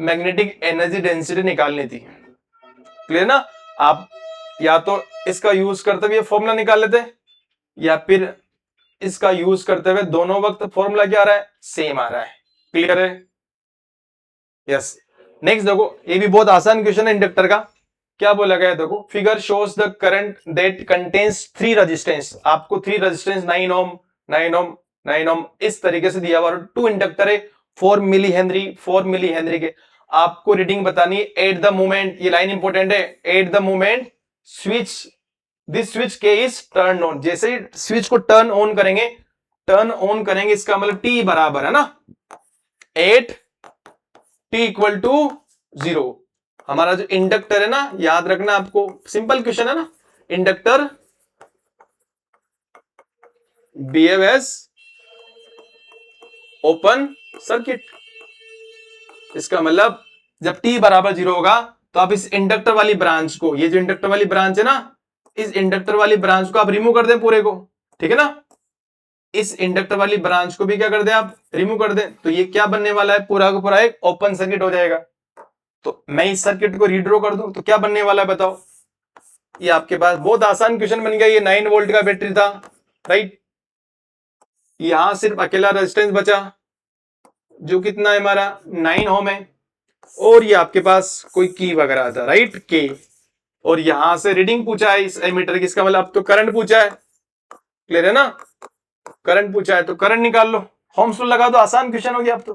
मैग्नेटिक एनर्जी डेंसिटी निकालनी थी, क्लियर ना। आप या तो इसका यूज करते हुए फॉर्मूला निकाल लेते या फिर इसका यूज करते हुए, दोनों वक्त फॉर्मूला क्या आ रहा है सेम आ रहा है, क्लियर है। यस नेक्स्ट देखो ये भी बहुत आसान क्वेश्चन है इंडक्टर का। क्या बोला गया देखो, figure shows the current that contains 3 resistance. आपको 3 रेजिस्टेंस 9 ओम 9 ओम 9 ओम इस तरीके से दिया हुआ, 2 इंडक्टर है 4 मिली हेनरी 4 मिली हेनरी के। आपको रीडिंग बतानी है एट द मोमेंट, ये लाइन इंपॉर्टेंट है, at the moment switch this switch के इज टर्न ऑन। जैसे ही स्विच को टर्न ऑन करेंगे इसका मतलब टी बराबर है ना 8 टी इक्वल टू 0। हमारा जो इंडक्टर है ना याद रखना आपको, सिंपल क्वेश्चन है ना, inductor behave as open circuit. इसका मतलब जब t बराबर 0 होगा तो आप इस इंडक्टर वाली ब्रांच को, ये जो इंडक्टर वाली ब्रांच है ना, इस इंडक्टर वाली ब्रांच को आप रिमूव कर दें पूरे को, ठीक है ना। इस इंडक्टर वाली ब्रांच को भी क्या कर दें आप रिमूव कर दें, तो ये क्या बनने वाला है पूरा का पूरा एक ओपन सर्किट हो जाएगा। तो मैं इस सर्किट को रीड्रॉ कर दूं तो क्या बनने वाला है बताओ। ये आपके पास बहुत आसान क्वेश्चन बन गया। ये 9 वोल्ट का बैटरी था, राइट। यहां सिर्फ अकेला रेजिस्टेंस बचा जो कितना है हमारा 9 ओम है, और ये आपके पास कोई की वगैरह था, राइट के। और यहां से रीडिंग पूछा है इस एमीटर की, इसका मतलब अब तो करंट पूछा है, क्लियर है ना। करंट पूछा है तो करंट निकाल लो, होम्स लॉ लगा दो, आसान क्वेश्चन हो गया। अब तो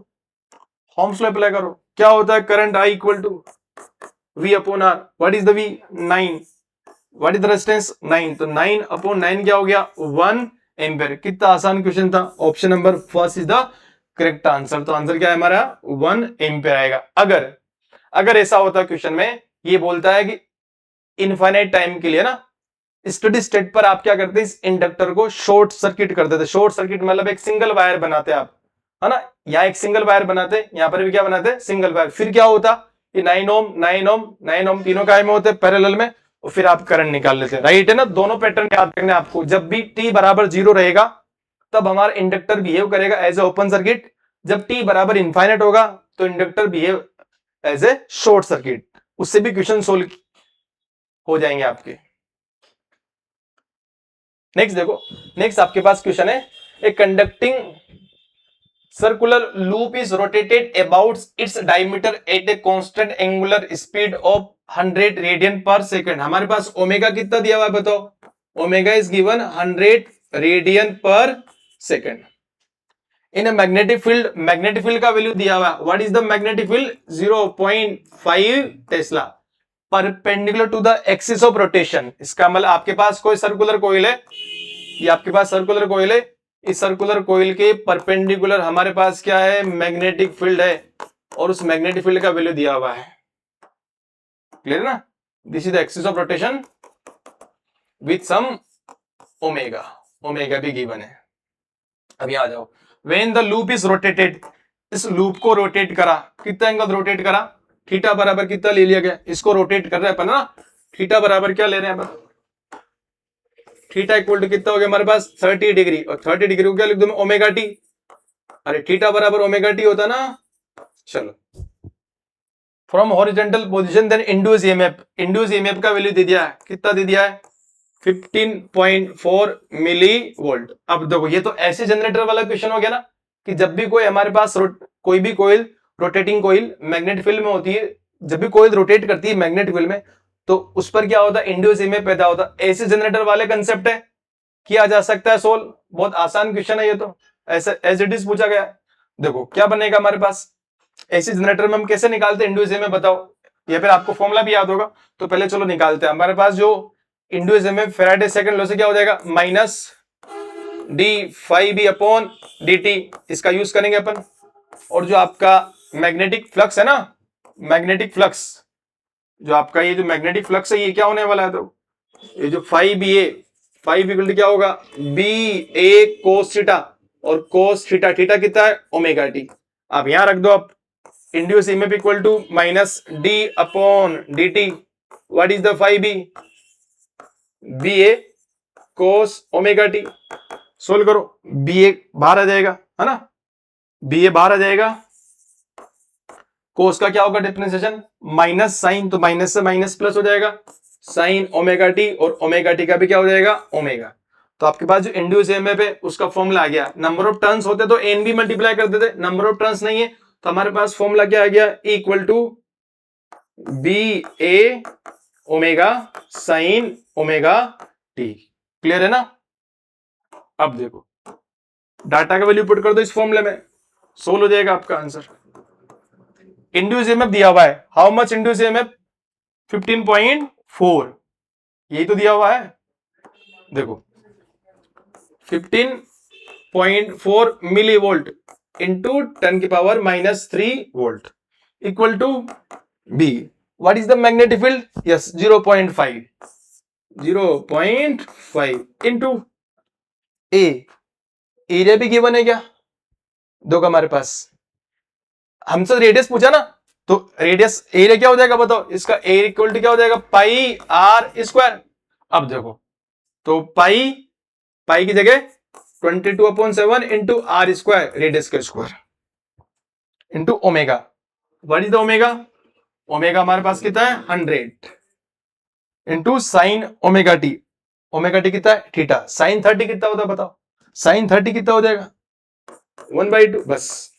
होम्स लॉ अप्लाई करो, क्या होता है current I equal to V upon R. What is the V 9, what is the resistance 9, तो 9 अपॉन 9 क्या हो गया 1 एम्पियर। कितना आसान क्वेश्चन था। Option number first is the correct answer. तो आंसर क्या है हमारा 1 एम्पियर आएगा। अगर ऐसा होता क्वेश्चन में ये बोलता है कि इनफाइनाइट टाइम के लिए ना स्टडी स्टेट पर आप क्या करते हैं इस इंडक्टर को शॉर्ट सर्किट कर देते। शॉर्ट सर्किट मतलब एक सिंगल वायर बनाते आप, है ना। यहाँ एक सिंगल वायर बनाते, यहाँ पर भी क्या बनाते हैं सिंगल वायर। फिर क्या होता ये 9 ओम 9 ओम 9 ओम तीनों काय में होते हैं पैरेलल में, और फिर आप करंट निकाल लेते हैं, राइट है ना। दोनों पैटर्न याद रखना है आपको। जब भी t बराबर 0 रहेगा तब हमारा इंडक्टर बिहेव करेगा एज ए ओपन सर्किट, जब t बराबर इनफाइनाइट होगा तो inductor behave as a short circuit. उससे भी क्वेश्चन सोल्व हो जाएंगे आपके। नेक्स्ट देखो, नेक्स्ट आपके पास क्वेश्चन है, a conducting circular loop is rotated about its diameter at a constant angular speed of 100 radian पर सेकंड। हमारे पास ओमेगा कितना दिया हुआ है बताओ, ओमेगा इज गिवन 100 रेडियन पर सेकंड। इन मैग्नेटिक फील्ड का वैल्यू दिया हुआ है, what is the magnetic field 0.5 tesla perpendicular to the axis of rotation. इसका मतलब आपके पास कोई सर्कुलर कॉइल है, ये आपके पास सर्कुलर कॉइल है, इस सर्कुलर कॉइल के परपेंडिकुलर हमारे पास क्या है मैग्नेटिक फील्ड है, और उस मैग्नेटिक फील्ड का वैल्यू दिया हुआ है, क्लियर ना। This is the axis of rotation with some omega, omega भी गिवन है। अब यहां आ जाओ, when the loop is rotated, इस लूप को रोटेट करा, कितना एंगल रोटेट करा, थीटा बराबर कितना ले लिया गया, इसको रोटेट कर रहे हैं अपन ना, थीटा बराबर क्या ले रहे हैं अपन, थीटा इक्वल टू कितना हो गया हमारे पास 30 डिग्री, और 30 डिग्री को क्या लिख दूं मैं ओमेगा टी। अरे थीटा बराबर ओमेगा टी होता ना। चलो, from horizontal position then induce EMF, induce EMF का वैल्यू दे दिया है, कितना दे दिया है 15.4 मिली वोल्ट। अब देखो ये तो ऐसे जनरेटर वाला क्वेश्चन हो गया ना, कि जब भी कोई हमारे पास कोई भी कोयल, रोटेटिंग कोयल मैग्नेटिक फील्ड में होती है, जब भी कोयल रोटेट करती है मैग्नेटिक फील्ड में, तो उस पर क्या होता है, इंड्यूस ईएमएफ पैदा होता है। एसी जनरेटर वाले कंसेप्ट है, किया जा सकता है सोल्व, बहुत आसान क्वेश्चन है ये तो, ऐसे एज इट इज पूछा गया है। देखो क्या बनेगा हमारे पास, एसी जनरेटर में हम कैसे निकालते हैं इंड्यूस ईएमएफ बताओ, या फिर आपको फॉर्मूला भी याद होगा, तो पहले चलो निकालते हैं। हमारे पास जो induce EMF Faraday second law से क्या हो जाएगा, minus D phi B upon D T, इसका यूज करेंगे अपन। और जो आपका मैग्नेटिक फ्लक्स है ना, मैग्नेटिक फ्लक्स, जो आपका ये जो मैग्नेटिक फ्लक्स है ये क्या होने वाला है, तो ये जो phi B A, phi equal to क्या होगा, बी ए कोस थीटा, और कोस थीटा, थीटा कितना है, ओमेगा टी। आप यहां रख दो, आप induce EMF equal to minus D upon D T, what is the phi B A cos omega T. Solve करो, बी ए बाहर आ जाएगा, है ना, बी ए बाहर आ जाएगा, कोस का क्या होगा डिफरेंशिएशन, माइनस साइन, तो माइनस से माइनस प्लस हो जाएगा, साइन ओमेगा टी, और ओमेगा टी का भी क्या हो जाएगा, ओमेगा। तो आपके पास जो इंड्यूस ईएमएफ है उसका फॉर्मूला आ गया, नंबर ऑफ टर्न्स होते तो एन भी मल्टीप्लाई कर देते, नंबर ऑफ टर्न्स नहीं है तो हमारे पास फॉर्मूला क्या आ गया, equal to B A omega sine omega T. Clear है ना। अब देखो डाटा का वैल्यू पुट कर दो इस फॉर्मूले में, सोल्व हो जाएगा आपका आंसर। इंड्यूस ईएमएफ दिया हुआ है, हाउ मच इंड्यूस ईएमएफ, 15.4, यही तो दिया हुआ है। देखो 15.4 millivolt into 10⁻³ volt equal to B, what is the magnetic field, yes 0.5, 0.5 into A, area भी गिवन है क्या, दो का हमारे पास, हमसे रेडियस पूछा ना, तो रेडियस एरिया क्या हो जाएगा बताओ, इसका एरिया इक्वल टू क्या हो जाएगा, पाई आर स्क्वायर। अब देखो तो पाई, पाई की जगह 22/7 इंटू आर स्क्वायर, रेडियस का square, into omega, what is the omega, omega हमारे पास कितना है 100, into sine omega T, omega T कितना है थीटा, साइन 30 कितना होता है बताओ, साइन 30 कितना हो जाएगा 1/2, बस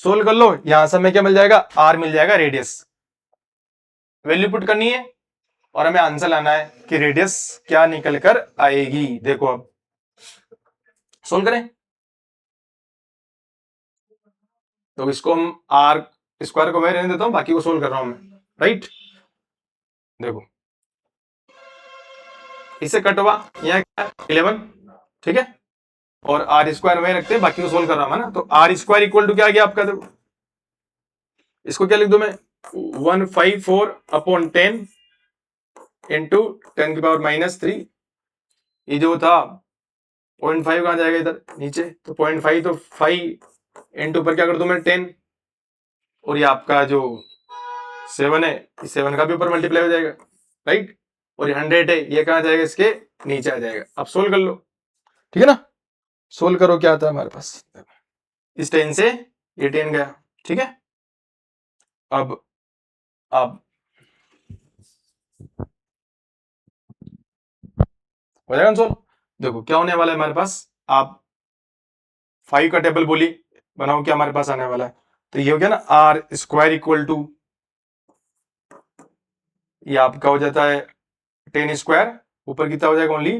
सोल्व कर लो, यहां से हमें क्या मिल जाएगा, आर मिल जाएगा, रेडियस वैल्यू पुट करनी है और हमें आंसर लाना है कि रेडियस क्या निकल कर आएगी। देखो अब सोल्व करें, तो इसको हम आर स्क्वायर को मैं रहने देता हूं, बाकी को सोल्व कर रहा हूं मैं, राइट। देखो इसे कटवा, यह 11, ठीक है, और आर स्क्वायर वही रखते हैं, बाकी को सोल्व कर रहा हूं ना, तो आर स्क्वायर इक्वल टू क्या आ गया आपका, देखो इसको क्या लिख दू मैं, 154/10 इंटू 10⁻³ ये जो था 0.5 कहां जाएगा इधर नीचे, तो 0.5 तो 5 इंटू पर क्या कर दू मैं 10, और ये आपका जो 7 है, इस 7 का भी ऊपर मल्टीप्लाई हो जाएगा, राइट, और ये 100 है, ये कहां जाएगा, इसके नीचे आ जाएगा। अब सोल्व कर लो, ठीक है ना, सोल्व करो क्या आता है हमारे पास, इस 10 से ये 10 गया, ठीक है। अब हो जाएगा सोल्व। देखो क्या होने वाला है हमारे पास, आप 5 का टेबल बोली बनाओ, क्या हमारे पास आने वाला है, तो ये हो गया ना आर स्क्वायर इक्वल टू, ये आपका हो जाता है 10 स्क्वायर, ऊपर कितना हो जाएगा ओनली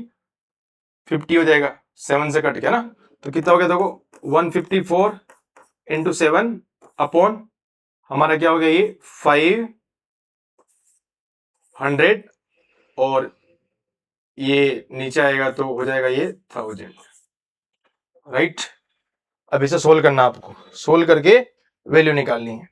50 हो जाएगा, 7 से कट गया ना, तो कितना हो गया देखो 154 इंटू 7 अपॉन हमारा क्या हो गया ये 500, और ये नीचे आएगा तो हो जाएगा ये 1000, राइट। अब इसे सोल्व करना, आपको सोल्व करके वैल्यू निकालनी है।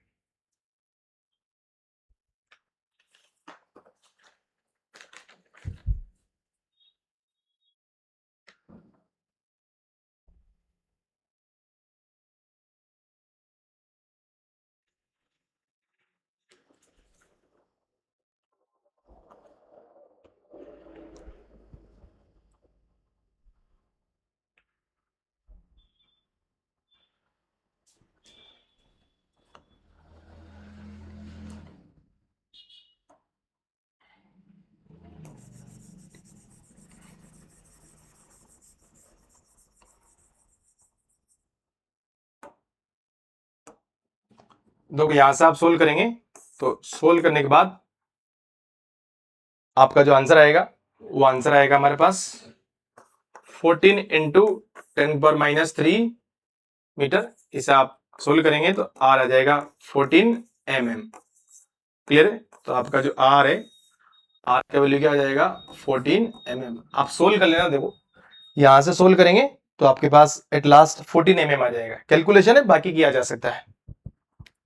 देखो यहां से आप सोल्व करेंगे तो सोल्व करने के बाद आपका जो आंसर आएगा वो आंसर आएगा हमारे पास 14 इंटू 10⁻³ मीटर। इसे आप सोल्व करेंगे तो आर आ जाएगा 14 mm। क्लियर है? तो आपका जो आर है, आर का वैल्यू क्या आ जाएगा 14 mm। आप सोल्व कर लेना, देखो यहां से सोल्व करेंगे तो आपके पास एट लास्ट 14 mm आ जाएगा। कैलकुलेशन है, बाकी किया जा सकता है।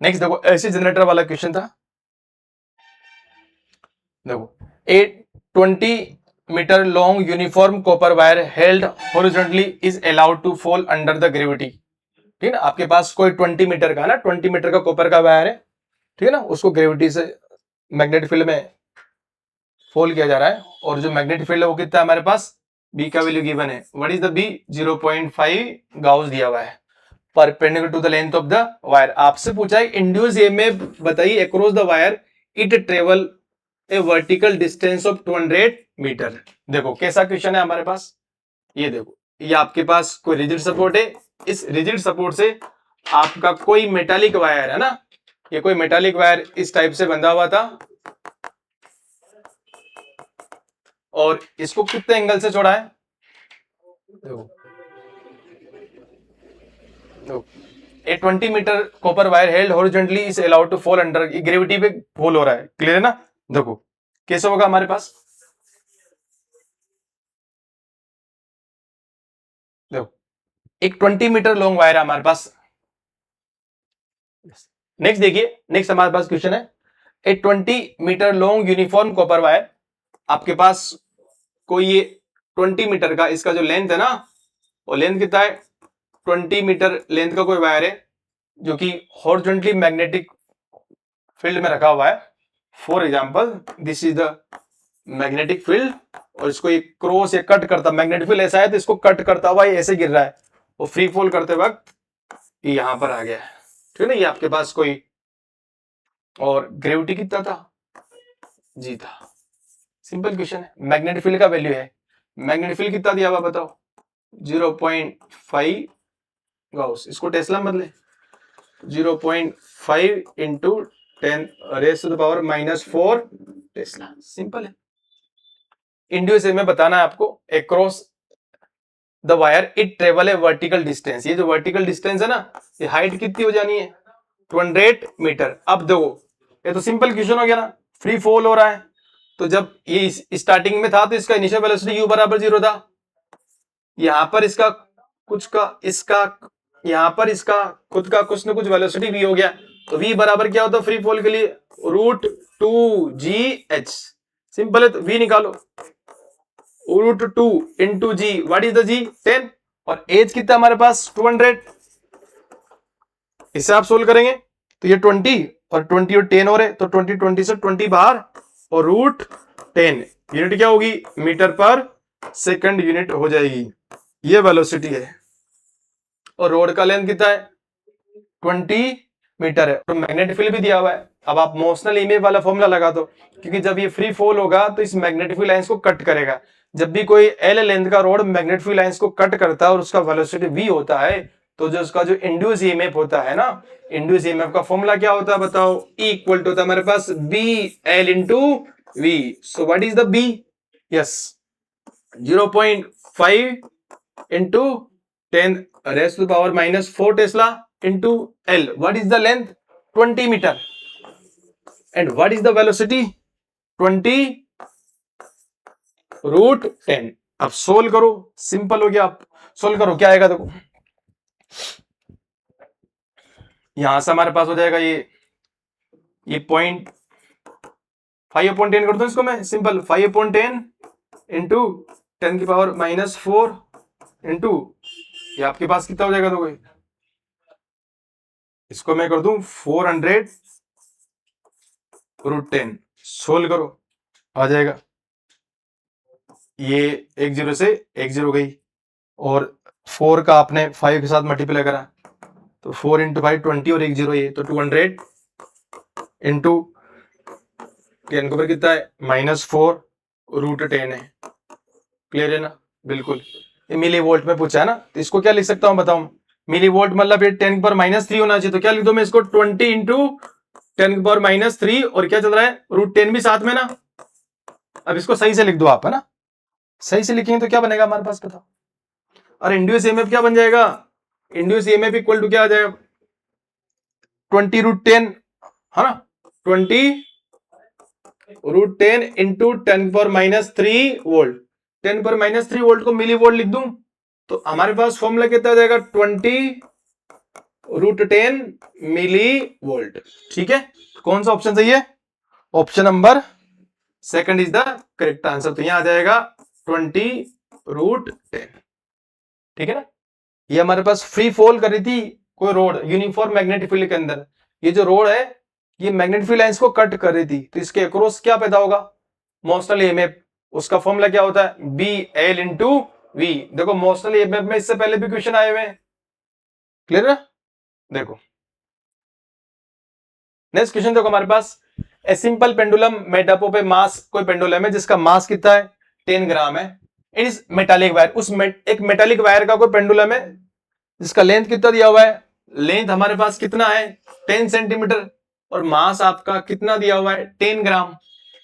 नेक्स्ट देखो एसी जनरेटर वाला क्वेश्चन था। देखो a 20 metre long uniform copper wire held horizontally is allowed to fall under the gravity. ठीक है ना, आपके पास कोई 20 मीटर का ना 20 मीटर का कॉपर का वायर है, ठीक है ना, उसको ग्रेविटी से मैग्नेटिक फील्ड में फॉल किया जा रहा है, और जो मैग्नेटिक फील्ड है वो कितना है हमारे पास, बी का वैल्यू गिवन है। What is the B, 0.5 gauss दिया हुआ है perpendicular to the length of the wire. आपसे पूछा है इंड्यूस ईएमएफ बताइए across the wire it travel a vertical distance of 200 metre. देखो कैसा क्वेश्चन है हमारे पास, ये देखो ये आपके पास कोई रिजिड सपोर्ट है, इस रिजिड सपोर्ट से आपका कोई मेटालिक वायर है ना, ये कोई मेटालिक वायर इस टाइप से बंधा हुआ था, और इसको कितने एंगल से छोड़ा है, देखो a 20 metre copper wire held horizontally is allowed to fall under, gravity पे फॉल हो रहा है। क्लियर है ना? देखो कैसे होगा हमारे पास, देखो एक 20 मीटर लॉन्ग वायर है हमारे पास। नेक्स्ट देखिए, नेक्स्ट हमारे पास क्वेश्चन है a 20 metre long uniform copper wire. आपके पास कोई ये 20 मीटर का इसका जो लेंथ है ना, वो लेंथ कितना है, 20 मीटर लेंथ का कोई वायर है जो कि हॉरिजॉन्टली मैग्नेटिक फील्ड में रखा हुआ है। For example this is the magnetic field, और इसको एक क्रॉस या कट करता, मैग्नेटिक फील्ड ऐसा है तो इसको कट करता हुआ ऐसे गिर रहा है, वो फ्री फॉल करते वक्त ये यहां पर आ गया है। ठीक है ना, ये आपके पास कोई, और ग्रेविटी कितना था, जी था। सिंपल क्वेश्चन है, मैग्नेटिक फील्ड का वैल्यू है, मैग्नेटिक फील्ड कितना दिया हुआ बताओ, 0.5 गाउस। इसको टेस्ला मत ले, 0.5 इंटू 10⁻⁻⁴ टेस्ला। सिंपल है। इंड्यूस में बताना है आपको across the wire it travel a vertical distance. ये जो वर्टिकल डिस्टेंस है ना, ये हाइट कितनी हो जानी है 200 मीटर। अब देखो ये तो सिंपल क्वेश्चन हो गया ना, फ्री फॉल हो रहा है, तो जब ये स्टार्टिंग में था तो इसका इनिशियल वेलोसिटी u बराबर 0 था, यहां पर इसका कुछ का इसका यहां पर इसका खुद का कुछ ना कुछ वेलोसिटी v हो गया, तो v बराबर क्या होता है फ्री फॉल के लिए, √2gh। सिंपल है, तो v निकालो, √2 into g, what is the g 10, और एज कितना हमारे पास 200। इसे आप सोल्व करेंगे तो ये 20 और 20 और 10 हो रहे, तो 20 से 20 बाहर, और √10 यूनिट क्या होगी, मीटर पर सेकंड यूनिट हो जाएगी। ये वेलोसिटी है, और रोड का लेंथ कितना है 20 मीटर है, और मैग्नेटिक फील्ड भी दिया हुआ है। अब आप मोशनल इमेज वाला फॉर्मूला लगा दो, क्योंकि जब ये फ्री फॉल होगा तो इस मैग्नेटिक फील्ड लाइंस को कट करेगा। जब भी कोई एल लेंथ का रोड मैग्नेटिक फील्ड लाइंस को कट करता है और उसका वेलोसिटी v होता है, तो जो उसका जो इंड्यूस ईएमएफ होता है ना, इंड्यूस ईएमएफ का फॉर्मूला क्या होता है बताओ, E इक्वल टू होता है हमारे पास BL into V। So what is the B, yes 0.5 into 10⁻⁻⁴ tesla into L। What is the length 20 metre, and what is the velocity 20 √10। अब सोल्व करो, सिंपल हो गया। आप सोल्व करो क्या आएगा, देखो यहां से हमारे पास हो जाएगा ये 5/10 कर दो इसको मैं, सिंपल 5/10 इंटू 10⁻⁻⁴ इंटू ये आपके पास कितना हो जाएगा, देखो इसको मैं कर दूं 400 √10। सोल्व करो, आ जाएगा, ये 1 0 से 1 0 गई, और 4 का आपने 5 के साथ मल्टीप्लाई करा, तो 4 इंटू 5 20, और 1 0 ये, तो 200 इंटू 10 के ऊपर कितना है -4 √10 है। क्लियर है ना, बिल्कुल। ये मिली वोल्ट में पूछा है ना, तो इसको क्या लिख सकता हूं बताऊं, मिली वोल्ट मतलब ये 10 की पावर -3 होना चाहिए, तो क्या लिख दो मैं इसको 20 इंटू 10 की पावर -3, और क्या चल रहा है √10 भी साथ में ना। अब इसको सही से लिख दो आप, है ना, सही से लिखेंगे तो क्या बनेगा हमारे पास बताओ। और इंड्यूस ईएमएफ क्या बन जाएगा, इंड्यूस ईएमएफ इक्वल टू क्या आ जाएगा 20 √10, है ना, 20 √10 इंटू 10 की पावर -3 वोल्ट। 10 पर -3 वोल्ट को मिली वोल्ट लिख दूं तो हमारे पास फॉर्मूला कितना आ जाएगा 20 √10 मिली वोल्ट। ठीक है, कौन सा ऑप्शन सही है, option number second is the correct answer. तो यहां आ जाएगा 20 √10। ठीक है ना, ये हमारे पास फ्री फॉल कर रही थी कोई रोड यूनिफॉर्म मैग्नेटिक फील्ड के अंदर, ये जो रोड है ये मैग्नेटिक फील्ड लाइंस को कट कर रही थी, तो इसके अक्रॉस क्या पैदा होगा मोशनल ईएमएफ। उसका फॉर्मूला क्या होता है BL इंटू वी। देखो मोशनल ईएमएफ में इससे पहले भी क्वेश्चन आए हुए हैं, क्लियर है। देखो नेक्स्ट क्वेश्चन देखो हमारे पास, a simple pendulum made up of a mass, कोई पेंडुलम है जिसका मास कितना है 10 ग्राम है। इट इज मेटालिक वायर, एक मेटालिक वायर का कोई पेंडुलम है जिसका लेंथ कितना दिया हुआ है, लेंथ हमारे पास कितना है 10 सेंटीमीटर, और मास आपका कितना दिया हुआ है 10 gram.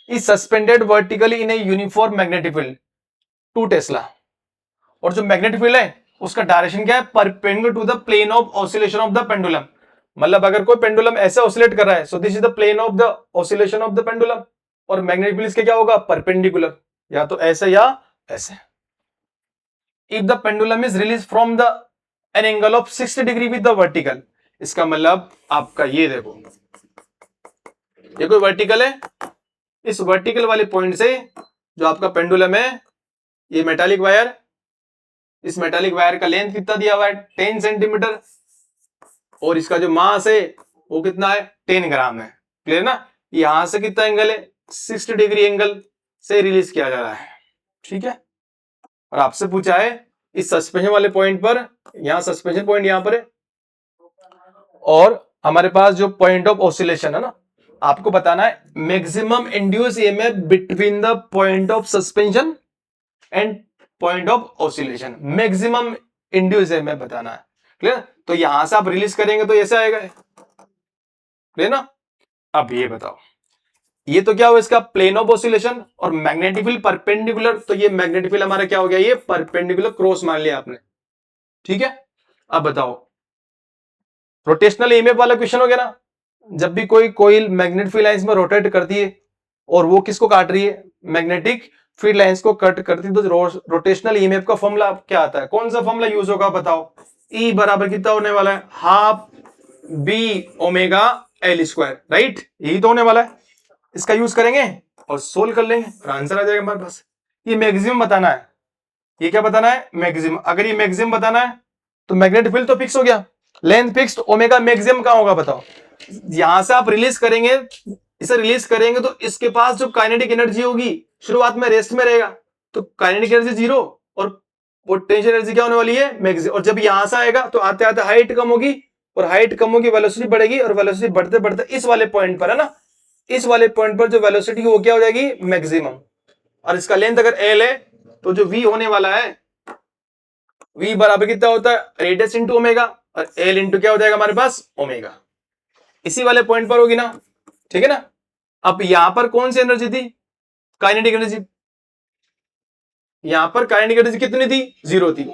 Is suspended vertically in a uniform magnetic field 2 tesla, और जो मैग्नेटिक फील्ड है उसका डायरेक्शन क्या है perpendicular to the plane of oscillation of the pendulum. मतलब अगर कोई पेंडुलम ऐसे ऑसिलेट कर रहा है, so this is the plane of the oscillation of the pendulum, और मैग्नेटिक फील्ड इसके क्या होगा परपेंडिकुलर, या तो ऐसे या ऐसे। If the pendulum is release from the an angle of 60 degree with the vertical, इसका मतलब आपका ये देखो ये कोई वर्टिकल है, इस वर्टिकल वाले पॉइंट से जो आपका पेंडुलम है ये मेटालिक वायर, इस मेटालिक वायर का लेंथ कितना दिया हुआ है 10 सेंटीमीटर, और इसका जो मास है वो कितना है 10 ग्राम है, क्लियर ना। यहां से कितना एंगल है 60 डिग्री एंगल से रिलीज किया जा रहा है। ठीक है, और आपसे पूछा है इस सस्पेंशन वाले पॉइंट पर, यहां सस्पेंशन पॉइंट यहां पर है, और हमारे पास जो पॉइंट ऑफ ऑसिलेशन है ना, आपको बताना है maximum induce EMF between the point of suspension and point of oscillation, maximum induce EMF बताना है, क्लियर। तो यहां से आप रिलीज करेंगे तो ऐसे आएगा, क्लियर ना। अब ये बताओ, ये तो क्या हुआ इसका प्लेन ऑफ ऑसिलेशन, और मैग्नेटिक फील्ड परपेंडिकुलर, तो ये मैग्नेटिक फील्ड हमारा क्या हो गया ये परपेंडिकुलर क्रॉस मान लिया आपने। ठीक है, अब बताओ रोटेशनल ईएमएफ वाला क्वेश्चन हो गया ना, जब भी कोई कोइल मैग्नेटिक फील्ड लाइंस में रोटेट करती है और वो किसको काट रही है मैग्नेटिक फील्ड लाइंस को कट करती है, तो रोटेशनल ईएमएफ का फॉर्मूला क्या आता है, कौन सा फॉर्मूला यूज होगा बताओ। E बराबर कितना होने वाला है हाफ B⍵L², राइट, यही तो होने वाला है। इसका यूज करेंगे और सोल्व कर लेंगे और आंसर आ जाएगा हमारे पास। ये मैक्सिमम बताना है, ये क्या बताना है मैक्सिमम। अगर ये मैक्सिमम बताना है तो मैग्नेटिक फील्ड तो फिक्स हो गया, लेंथ फिक्स्ड, ओमेगा मैक्सिमम कहां होगा बताओ। यहां से आप रिलीज करेंगे, इसे रिलीज करेंगे तो इसके पास जो काइनेटिक एनर्जी होगी शुरुआत में रेस्ट में रहेगा, तो काइनेटिक एनर्जी 0 और पोटेंशियल एनर्जी क्या होने वाली है मैक्सिमम। और जब यहां से आएगा तो आते आते हाइट कम होगी, और हाइट कम होगी वेलोसिटी बढ़ेगी, और वेलोसिटी बढ़ते बढ़ते इस वाले पॉइंट पर है ना, इस वाले पॉइंट पर जो वेलोसिटी वो क्या हो जाएगी मैक्सिमम। और इसका लेंथ अगर L है तो जो V होने वाला है V बराबर कितना होता है रेडियस इंटू ओमेगा, और L इंटू क्या हो जाएगा हमारे पास ओमेगा, इसी वाले पॉइंट पर होगी ना। ठीक है ना, अब यहां पर कौन सी एनर्जी थी काइनेटिक एनर्जी, यहां पर काइनेटिक एनर्जी कितनी थी 0 थी,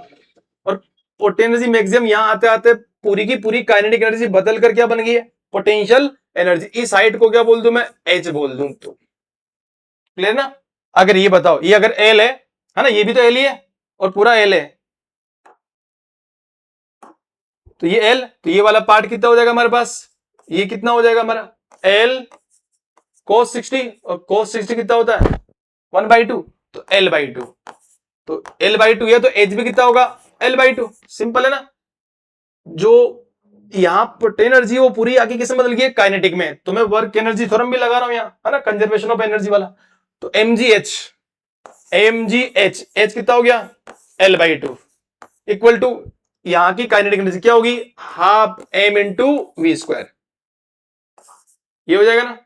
और पोटेंशियल एनर्जी मैक्सिमम यहां आते आते पूरी की पूरी काइनेटिक एनर्जी बदल कर क्या बन गई है पोटेंशियल एनर्जी। इस हाइट को क्या बोल दूं मैं H बोल दूं, तो क्लियर ना। अगर ये बताओ ये अगर L है ना, ये भी तो L ही है और पूरा L है, तो ये L, तो ये वाला पार्ट कितना हो जाएगा हमारे पास, ये कितना हो जाएगा हमारा L cos 60, और cos 60 कितना होता है 1/2, तो L/2, तो L/2 है तो H भी कितना होगा L/2, सिंपल है ना। जो यहां पर एनर्जी वो पूरी आगे किसमें बदल गई है काइनेटिक में, तो मैं वर्क एनर्जी थ्योरम भी लगा रहा हूं यहां है ना, कंजर्वेशन ऑफ एनर्जी वाला, तो mgh H कितना हो गया L/2 इक्वल टू यहां की काइनेटिक एनर्जी क्या होगी हाफ m इंटू V², ये हो जाएगा ना,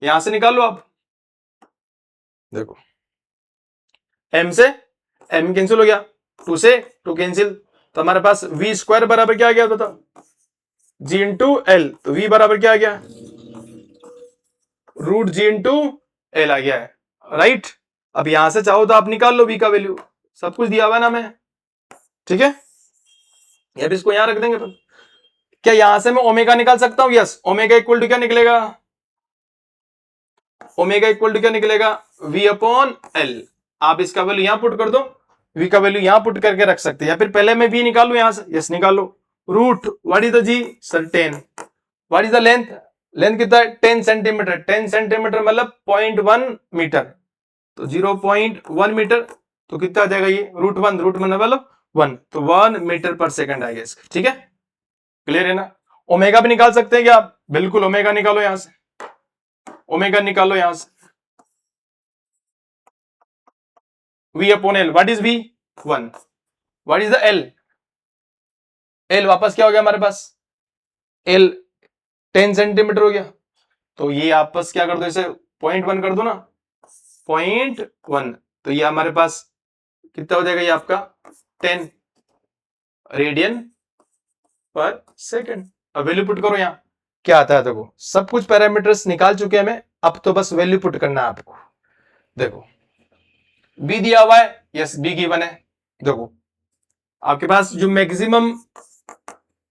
यहां से निकाल लो आप, देखो m से m कैंसिल हो गया, 2 से 2 कैंसिल, तो हमारे पास v स्क्वायर बराबर क्या आ गया बताओ, g इंटू एल। तो v बराबर क्या आ गया, रूट जी इंटू एल आ गया है, राइट। अब यहां से चाहो तो आप निकाल लो v का वैल्यू, सब कुछ दिया हुआ है ना हमें, ठीक है। ये भी इसको यहां रख देंगे अपन। क्या यहां से मैं ओमेगा निकाल सकता हूं, यस। ओमेगा इक्वल टू क्या निकलेगा, ओमेगा इक्वल टू क्या निकलेगा, v अपॉन एल। आप इसका वैल्यू यहां पुट कर दो, v का वैल्यू यहां पुट करके रख सकते हैं, या फिर पहले मैं v निकालू यहां से, यस निकालो। Root what is the g sir 10, what is the length, length कितना है 10 सेंटीमीटर, 10 सेंटीमीटर मतलब 0.1 मीटर, तो 0.1 मीटर, तो कितना आ जाएगा ये रूट वन मतलब 1, तो 1 मीटर पर सेकंड आएगा इसका, ठीक है। क्लियर है ना। ओमेगा भी निकाल सकते हैं क्या आप, बिल्कुल ओमेगा निकालो यहां से, ओमेगा निकालो यहां से, v upon L, what is v 1, what is the L, L वापस क्या हो गया हमारे पास, एल 10 सेंटीमीटर हो गया, तो ये आपस क्या कर दो, इसे 0.1 कर दो ना, 0.1, तो ये हमारे पास कितना हो जाएगा, ये आपका 10 रेडियन पर सेकंड। अब वैल्यू पुट करो यहां, क्या आता है देखो, सब कुछ पैरामीटर्स निकाल चुके हैं हमें, अब तो बस वैल्यू पुट करना है आपको। देखो बी दिया हुआ है, यस बी गिवन है। देखो आपके पास जो मैक्सिमम,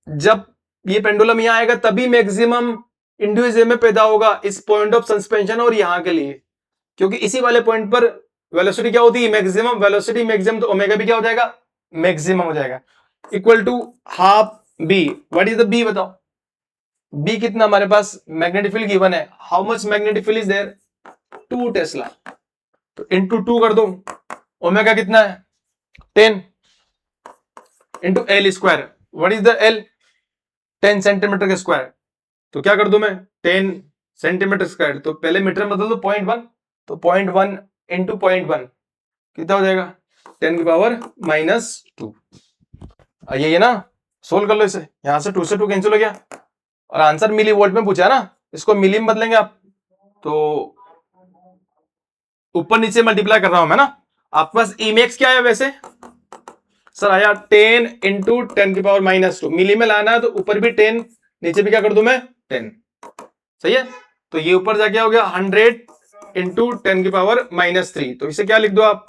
जब ये पेंडुलम यहां आएगा तभी मैक्सिमम इंड्यूस में पैदा होगा इस पॉइंट ऑफ सस्पेंशन और यहां के लिए, क्योंकि इसी वाले पॉइंट पर वेलोसिटी क्या होती है, मैक्सिमम वेलोसिटी, मैक्सिमम, तो ओमेगा भी क्या हो जाएगा, मैक्सिमम हो जाएगा, equal to half B. What is the B बताओ, बी कितना हमारे पास, मैग्नेटिक फील्ड गिवन है, how much magnetic field is there 2 tesla, तो इंटू 2 कर दो, ओमेगा कितना है 10 into L square, what is the L 10 centimetre के स्क्वायर, तो क्या कर दू मैं 10 सेंटीमीटर स्क्वायर, तो पहले मीटर में बदल दो 0.1, तो 0.1 इंटू 0.1 कितना हो जाएगा 10 की पावर -2। ये ना सोल्व कर लो इसे, यहां से 2 से 2 कैंसिल हो गया, और आंसर मिली वोल्ट में पूछा ना, इसको मिली में बदलेंगे आप, तो ऊपर नीचे मल्टीप्लाई कर रहा हूं मैं ना। आपके पास इमेक्स क्या है वैसे, सर आया 10 इंटू 10 की पावर -2, मिली में लाना है तो ऊपर भी 10, नीचे भी क्या कर दूं मैं 10, सही है। तो ये ऊपर जाके हो गया 100 इंटू 10 की पावर -3, तो इसे क्या लिख दो आप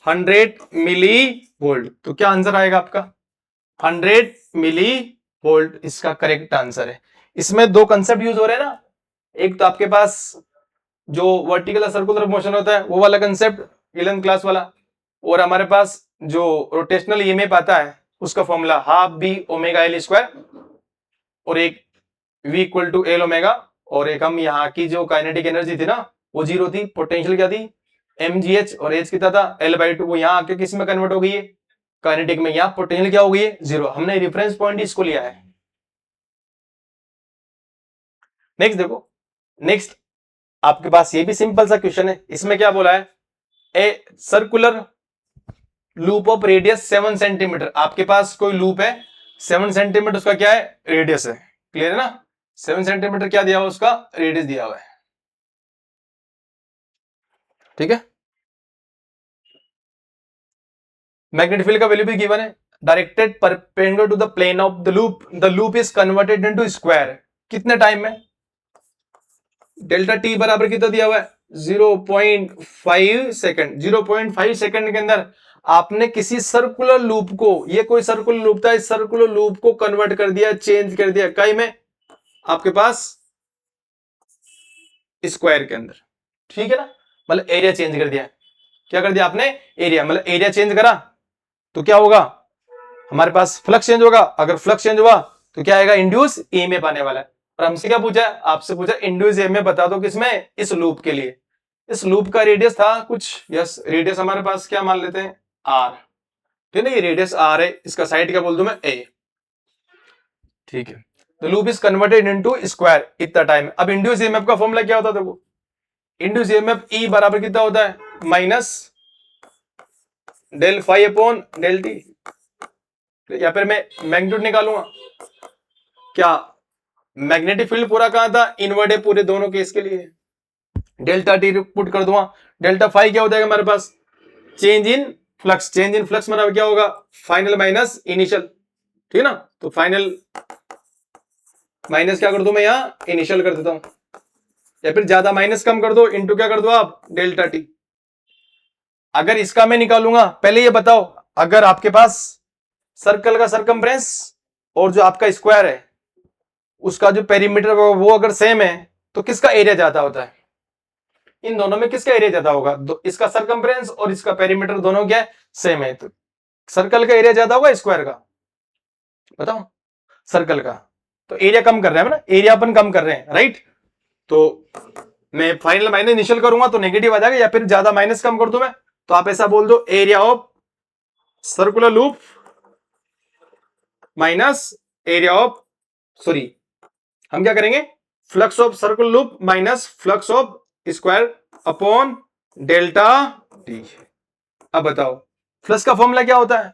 100 मिली वोल्ट, तो क्या आंसर आएगा आपका 100 मिली वोल्ट, इसका करेक्ट आंसर है। इसमें दो कंसेप्ट यूज हो रहे हैं ना, एक तो आपके पास जो वर्टिकल सर्कुलर मोशन होता है वो वाला कंसेप्ट 11th क्लास वाला, और हमारे पास जो रोटेशनल ईएमएफ आता है उसका formula half B omega L square, और एक v equal to L omega, और एक हम यहाँ की जो काइनेटिक एनर्जी थी ना वो 0 थी, पोटेंशियल क्या थी mgh, और एच कितना था L/2, वो यहाँ आके किस में कन्वर्ट हो गई है काइनेटिक में, यहाँ पोटेंशियल क्या हो गई है 0, हमने रेफरेंस पॉइंट इसको लिया है। नेक्स्ट देखो, नेक्स्ट आपके पास ये भी सिंपल सा क्वेश्चन है, इसमें क्या बोला है, a circular loop of radius 7 centimetre, आपके पास कोई लूप है 7 सेंटीमीटर, उसका क्या है रेडियस है, क्लियर है ना, 7 सेंटीमीटर क्या दिया हुआ उसका रेडियस दिया हुआ है, ठीक है। मैग्नेटिक फील्ड का वैल्यू भी गिवन है, directed perpendicular to the plane of the loop is converted into square, कितने टाइम में, डेल्टा टी बराबर कितना दिया हुआ है 0.5 सेकंड, 0.5 सेकंड के अंदर आपने किसी सर्कुलर लूप को, ये कोई सर्कुलर लूप था, इस सर्कुलर लूप को कन्वर्ट कर दिया, चेंज कर दिया कई में आपके पास स्क्वायर के अंदर, ठीक है ना, मतलब एरिया चेंज कर दिया, क्या कर दिया आपने एरिया, मतलब एरिया चेंज करा तो क्या होगा हमारे पास फ्लक्स चेंज होगा, अगर फ्लक्स चेंज हुआ तो क्या आएगा इंड्यूस ईएमएफ आने वाला है। और हमसे क्या पूछा, आपसे पूछा इंड्यूस ईएमएफ बता दो किसमें, इस लूप के लिए, इस लूप का रेडियस था कुछ, यस रेडियस हमारे पास क्या मान लेते हैं आर, ठीक है ना, ये रेडियस आर है, इसका साइड क्या बोल दूं मैं ए, ठीक है। The loop is converted into square इतना टाइम। अब इंड्यूस ईएमएफ का फॉर्मूला क्या होता है देखो, इंड्यूस ईएमएफ ई बराबर कितना होता है minus del phi upon del T, या फिर मैं मैग्नीट्यूड निकालूंगा, क्या मैग्नेटिक फील्ड पूरा कहां था इनवर्ड है पूरे दोनों केस के लिए, डेल्टा टी पुट कर दूंगा, डेल्टा फाई क्या हो जाएगा हमारे पास change in flux, change in flux मतलब क्या होगा, फाइनल माइनस इनिशियल, ठीक है ना। तो फाइनल माइनस क्या कर दो मैं यहां इनिशियल कर देता हूं, या फिर ज्यादा माइनस कम कर दो इनटू क्या कर दो आप डेल्टा टी। अगर इसका मैं निकालूंगा, पहले ये बताओ, अगर आपके पास सर्कल का सरकमफ्रेंस और जो आपका स्क्वायर है उसका जो पेरीमीटर वो अगर सेम है तो किसका एरिया ज्यादा होता है, इन दोनों में किसका एरिया ज्यादा होगा, इसका सरकमफ्रेंस और इसका पेरीमीटर दोनों क्या है, सेम है, तो सर्कल का एरिया ज्यादा होगा स्क्वायर का, बताओ, सर्कल का। तो एरिया कम कर रहे हैं ना, एरिया अपन कम कर रहे हैं, राइट। तो मैं फाइनल माइनस इनिशियल करूंगा तो नेगेटिव आ जाएगा, या फिर ज्यादा माइनस कम कर दो मैं, तो आप ऐसा बोल दो area of circular loop minus area of, sorry हम क्या करेंगे, flux of circular loop minus flux of square upon delta T. अब बताओ फ्लक्स का फॉर्मूला क्या होता है,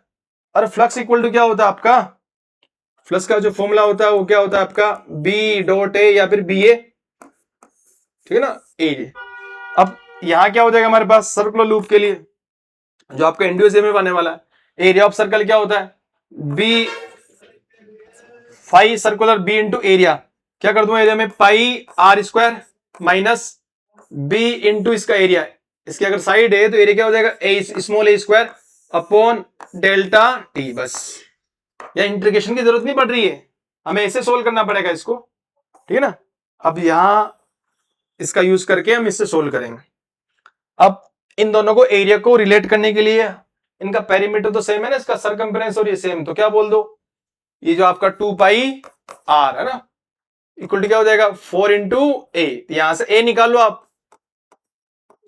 अरे फ्लक्स इक्वल टू क्या होता है आपका, फ्लक्स का जो फॉर्मूला होता है वो क्या होता है आपका, बी डॉट ए या फिर बी ए, ठीक है ना, ए। अब यहां क्या हो जाएगा हमारे पास सर्कुलर लूप के लिए जो आपका इंड्यूस में आने वाला है, एरिया ऑफ सर्कल क्या होता है, B phi circular B into area, क्या कर दूंगा एरिया में pi are square minus B into इसका एरिया, इसकी अगर साइड है तो एरिया क्या हो जाएगा a small a square upon delta t. बस या इंटीग्रेशन की जरूरत नहीं पड़ रही है, हमें ऐसे सोल्व करना पड़ेगा इसको, ठीक है ना। अब यहां इसका यूज करके हम इससे सोल्व करेंगे। अब इन दोनों को एरिया को रिलेट करने के लिए इनका पेरीमीटर तो सेम है ना, इसका सरकमफ्रेंस और ये सेम, तो क्या बोल दो, ये जो आपका 2 पाई आर है ना इक्वल टू क्या हो जाएगा 4 इंटू ए, यहां से ए निकाल लो आप,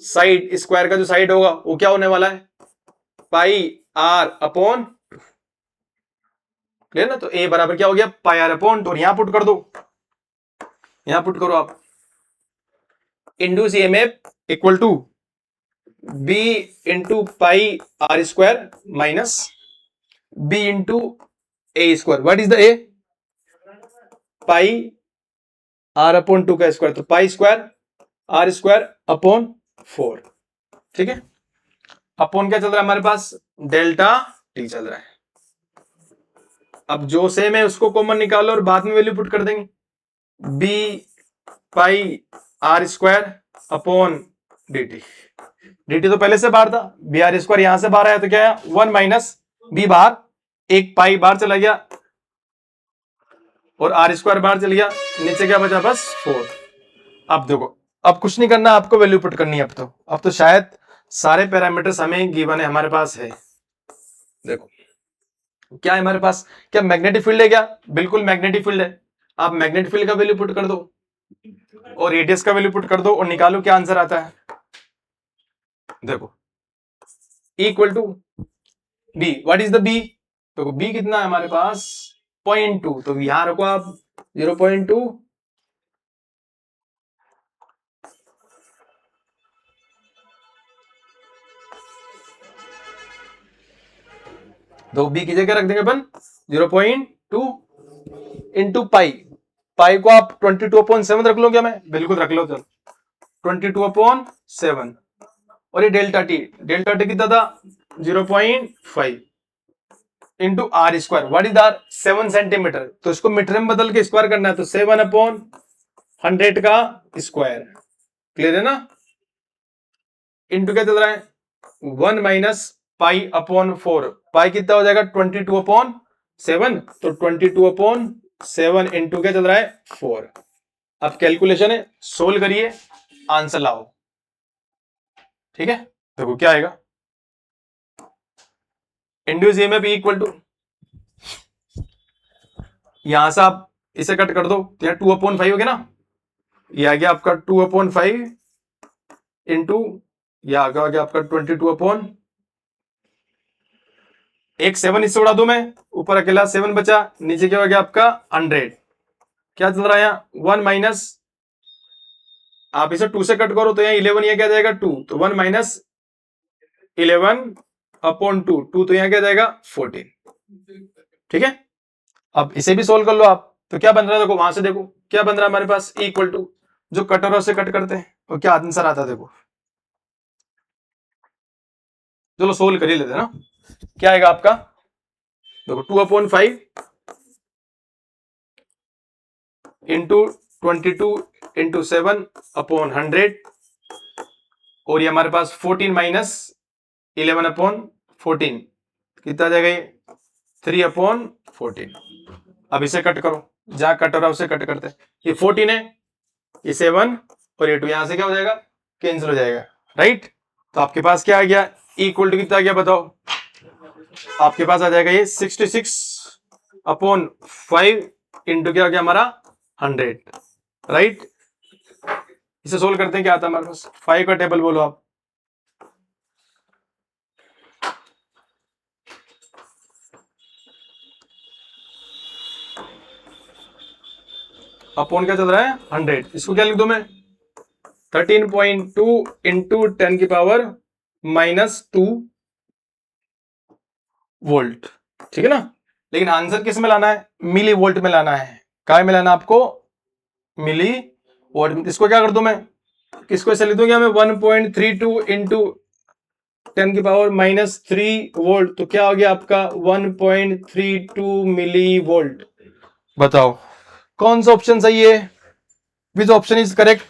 साइड स्क्वायर का जो साइड होगा वो क्या होने वाला है पाई आर अपॉन, क्लियर ना। तो ए बराबर क्या हो गया पाई आर अपॉन, तो यहां पुट कर दो, यहां पुट करो आप, induce EMF equal to B into pi are square minus B into A square, what is the A, pi R upon 2 का स्क्वायर, तो pi square R square upon 4, ठीक है। अपॉन क्या चल रहा है हमारे पास, डेल्टा टी चल रहा है। अब जो सेम है उसको कॉमन निकालो और बाद में वैल्यू पुट कर देंगे, B pi are square upon dt, dt तो पहले से बाहर था, बी आर स्क्वायर यहां से बाहर आया तो क्या है 1 माइनस बी बाहर, एक पाई बाहर चला गया और आर स्क्वायर बाहर चल गया, नीचे क्या बचा बस 4। अब देखो अब कुछ नहीं करना, आपको वैल्यू पुट करनी है। अब तो शायद सारे पैरामीटर्स हमें गिवन है, हमारे पास है। देखो क्या है हमारे पास, क्या मैग्नेटिक फील्ड है क्या, बिल्कुल मैग्नेटिक फील्ड है। आप मैग्नेटिक फील्ड का वैल्यू पुट कर दो और रेडियस का वैल्यू पुट कर दो और निकालो क्या आंसर आता है। देखो equal to B, what is the B, तो बी कितना है हमारे पास 0.2, तो यहां रखो आप 0.2, तो बी की जगह रख देंगे अपन 0.2 इंटू पाई, पाई को आप 22/7 रख लो क्या, मैं बिल्कुल रख लो, चलो 22/7 और ये डेल्टा टी कितना था 0.5 into R square, what is R 7 centimetre, तो इसको मीटर में बदल के स्क्वायर करना है, तो 7/100 का स्क्वायर, क्लियर है ना। इंटू क्या चल रहा है 1 माइनस पाई अपॉन 4, पाई कितना हो जाएगा 22/7, तो 22/7 इंटू क्या चल रहा है 4। अब कैलकुलेशन है, सोल्व करिए आंसर लाओ, ठीक है। देखो क्या आएगा, इंड्यूस ईएमएफ इक्वल टू, यहां से आप इसे कट कर दो तो यहाँ 2/5 हो गया ना, ये आ गया आपका 2/5 इंटू यह आ गया आपका 22/, एक 7 इससे उड़ा दो मैं, ऊपर अकेला 7 बचा, नीचे क्या हो गया आपका 100, क्या चल रहा है यहाँ 1 माइनस, आप इसे 2 से कट करो तो यहाँ 11, यहाँ क्या जाएगा 2, तो 1 माइनस 11/2, 2 तो यहाँ क्या जाएगा 14, ठीक है। अब इसे भी सोल्व कर लो आप, तो क्या बन रहा है देखो, वहां से देखो क्या बन रहा है हमारे पास, इक्वल टू जो कटरों से कट करते हैं और क्या आंसर आता है देखो, चलो सोल्व कर ही लेते हैं ना। क्या आएगा आपका, देखो 2/5 इंटू 22 इंटू 7/100, और ये हमारे पास 14 माइनस 11/14 कितना आ जाएगा ये 3/14। अब इसे कट करो, जहां कट हो रहा है उसे कट करते हैं। ये 14 है, ये 7 और ये 2, यहां से क्या हो जाएगा, कैंसिल हो जाएगा, राइट। तो आपके पास क्या आ गया, इक्वल टू कितना आ गया बताओ, आपके पास आ जाएगा ये 66/5 इंटू क्या आ गया हमारा 100, राइट। इसे सोल्व करते हैं, क्या आता है हमारे पास, 5 का टेबल बोलो आप। अपॉन क्या चल रहा है 100, इसको क्या लिख दो मैं 13.2 इंटू 10 की पावर -2 वोल्ट, ठीक है ना। लेकिन आंसर किस में लाना है, मिली वोल्ट में लाना है। काय में लाना आपको, मिली वोल्ट। इसको क्या कर दो मैं, किसको ऐसे लिख दूंगा मैं 1.32 इंटू 10 की पावर -3 वोल्ट, तो क्या हो गया आपका 1.32 मिली वोल्ट। बताओ कौन सा ऑप्शन सही है, विच option is correct,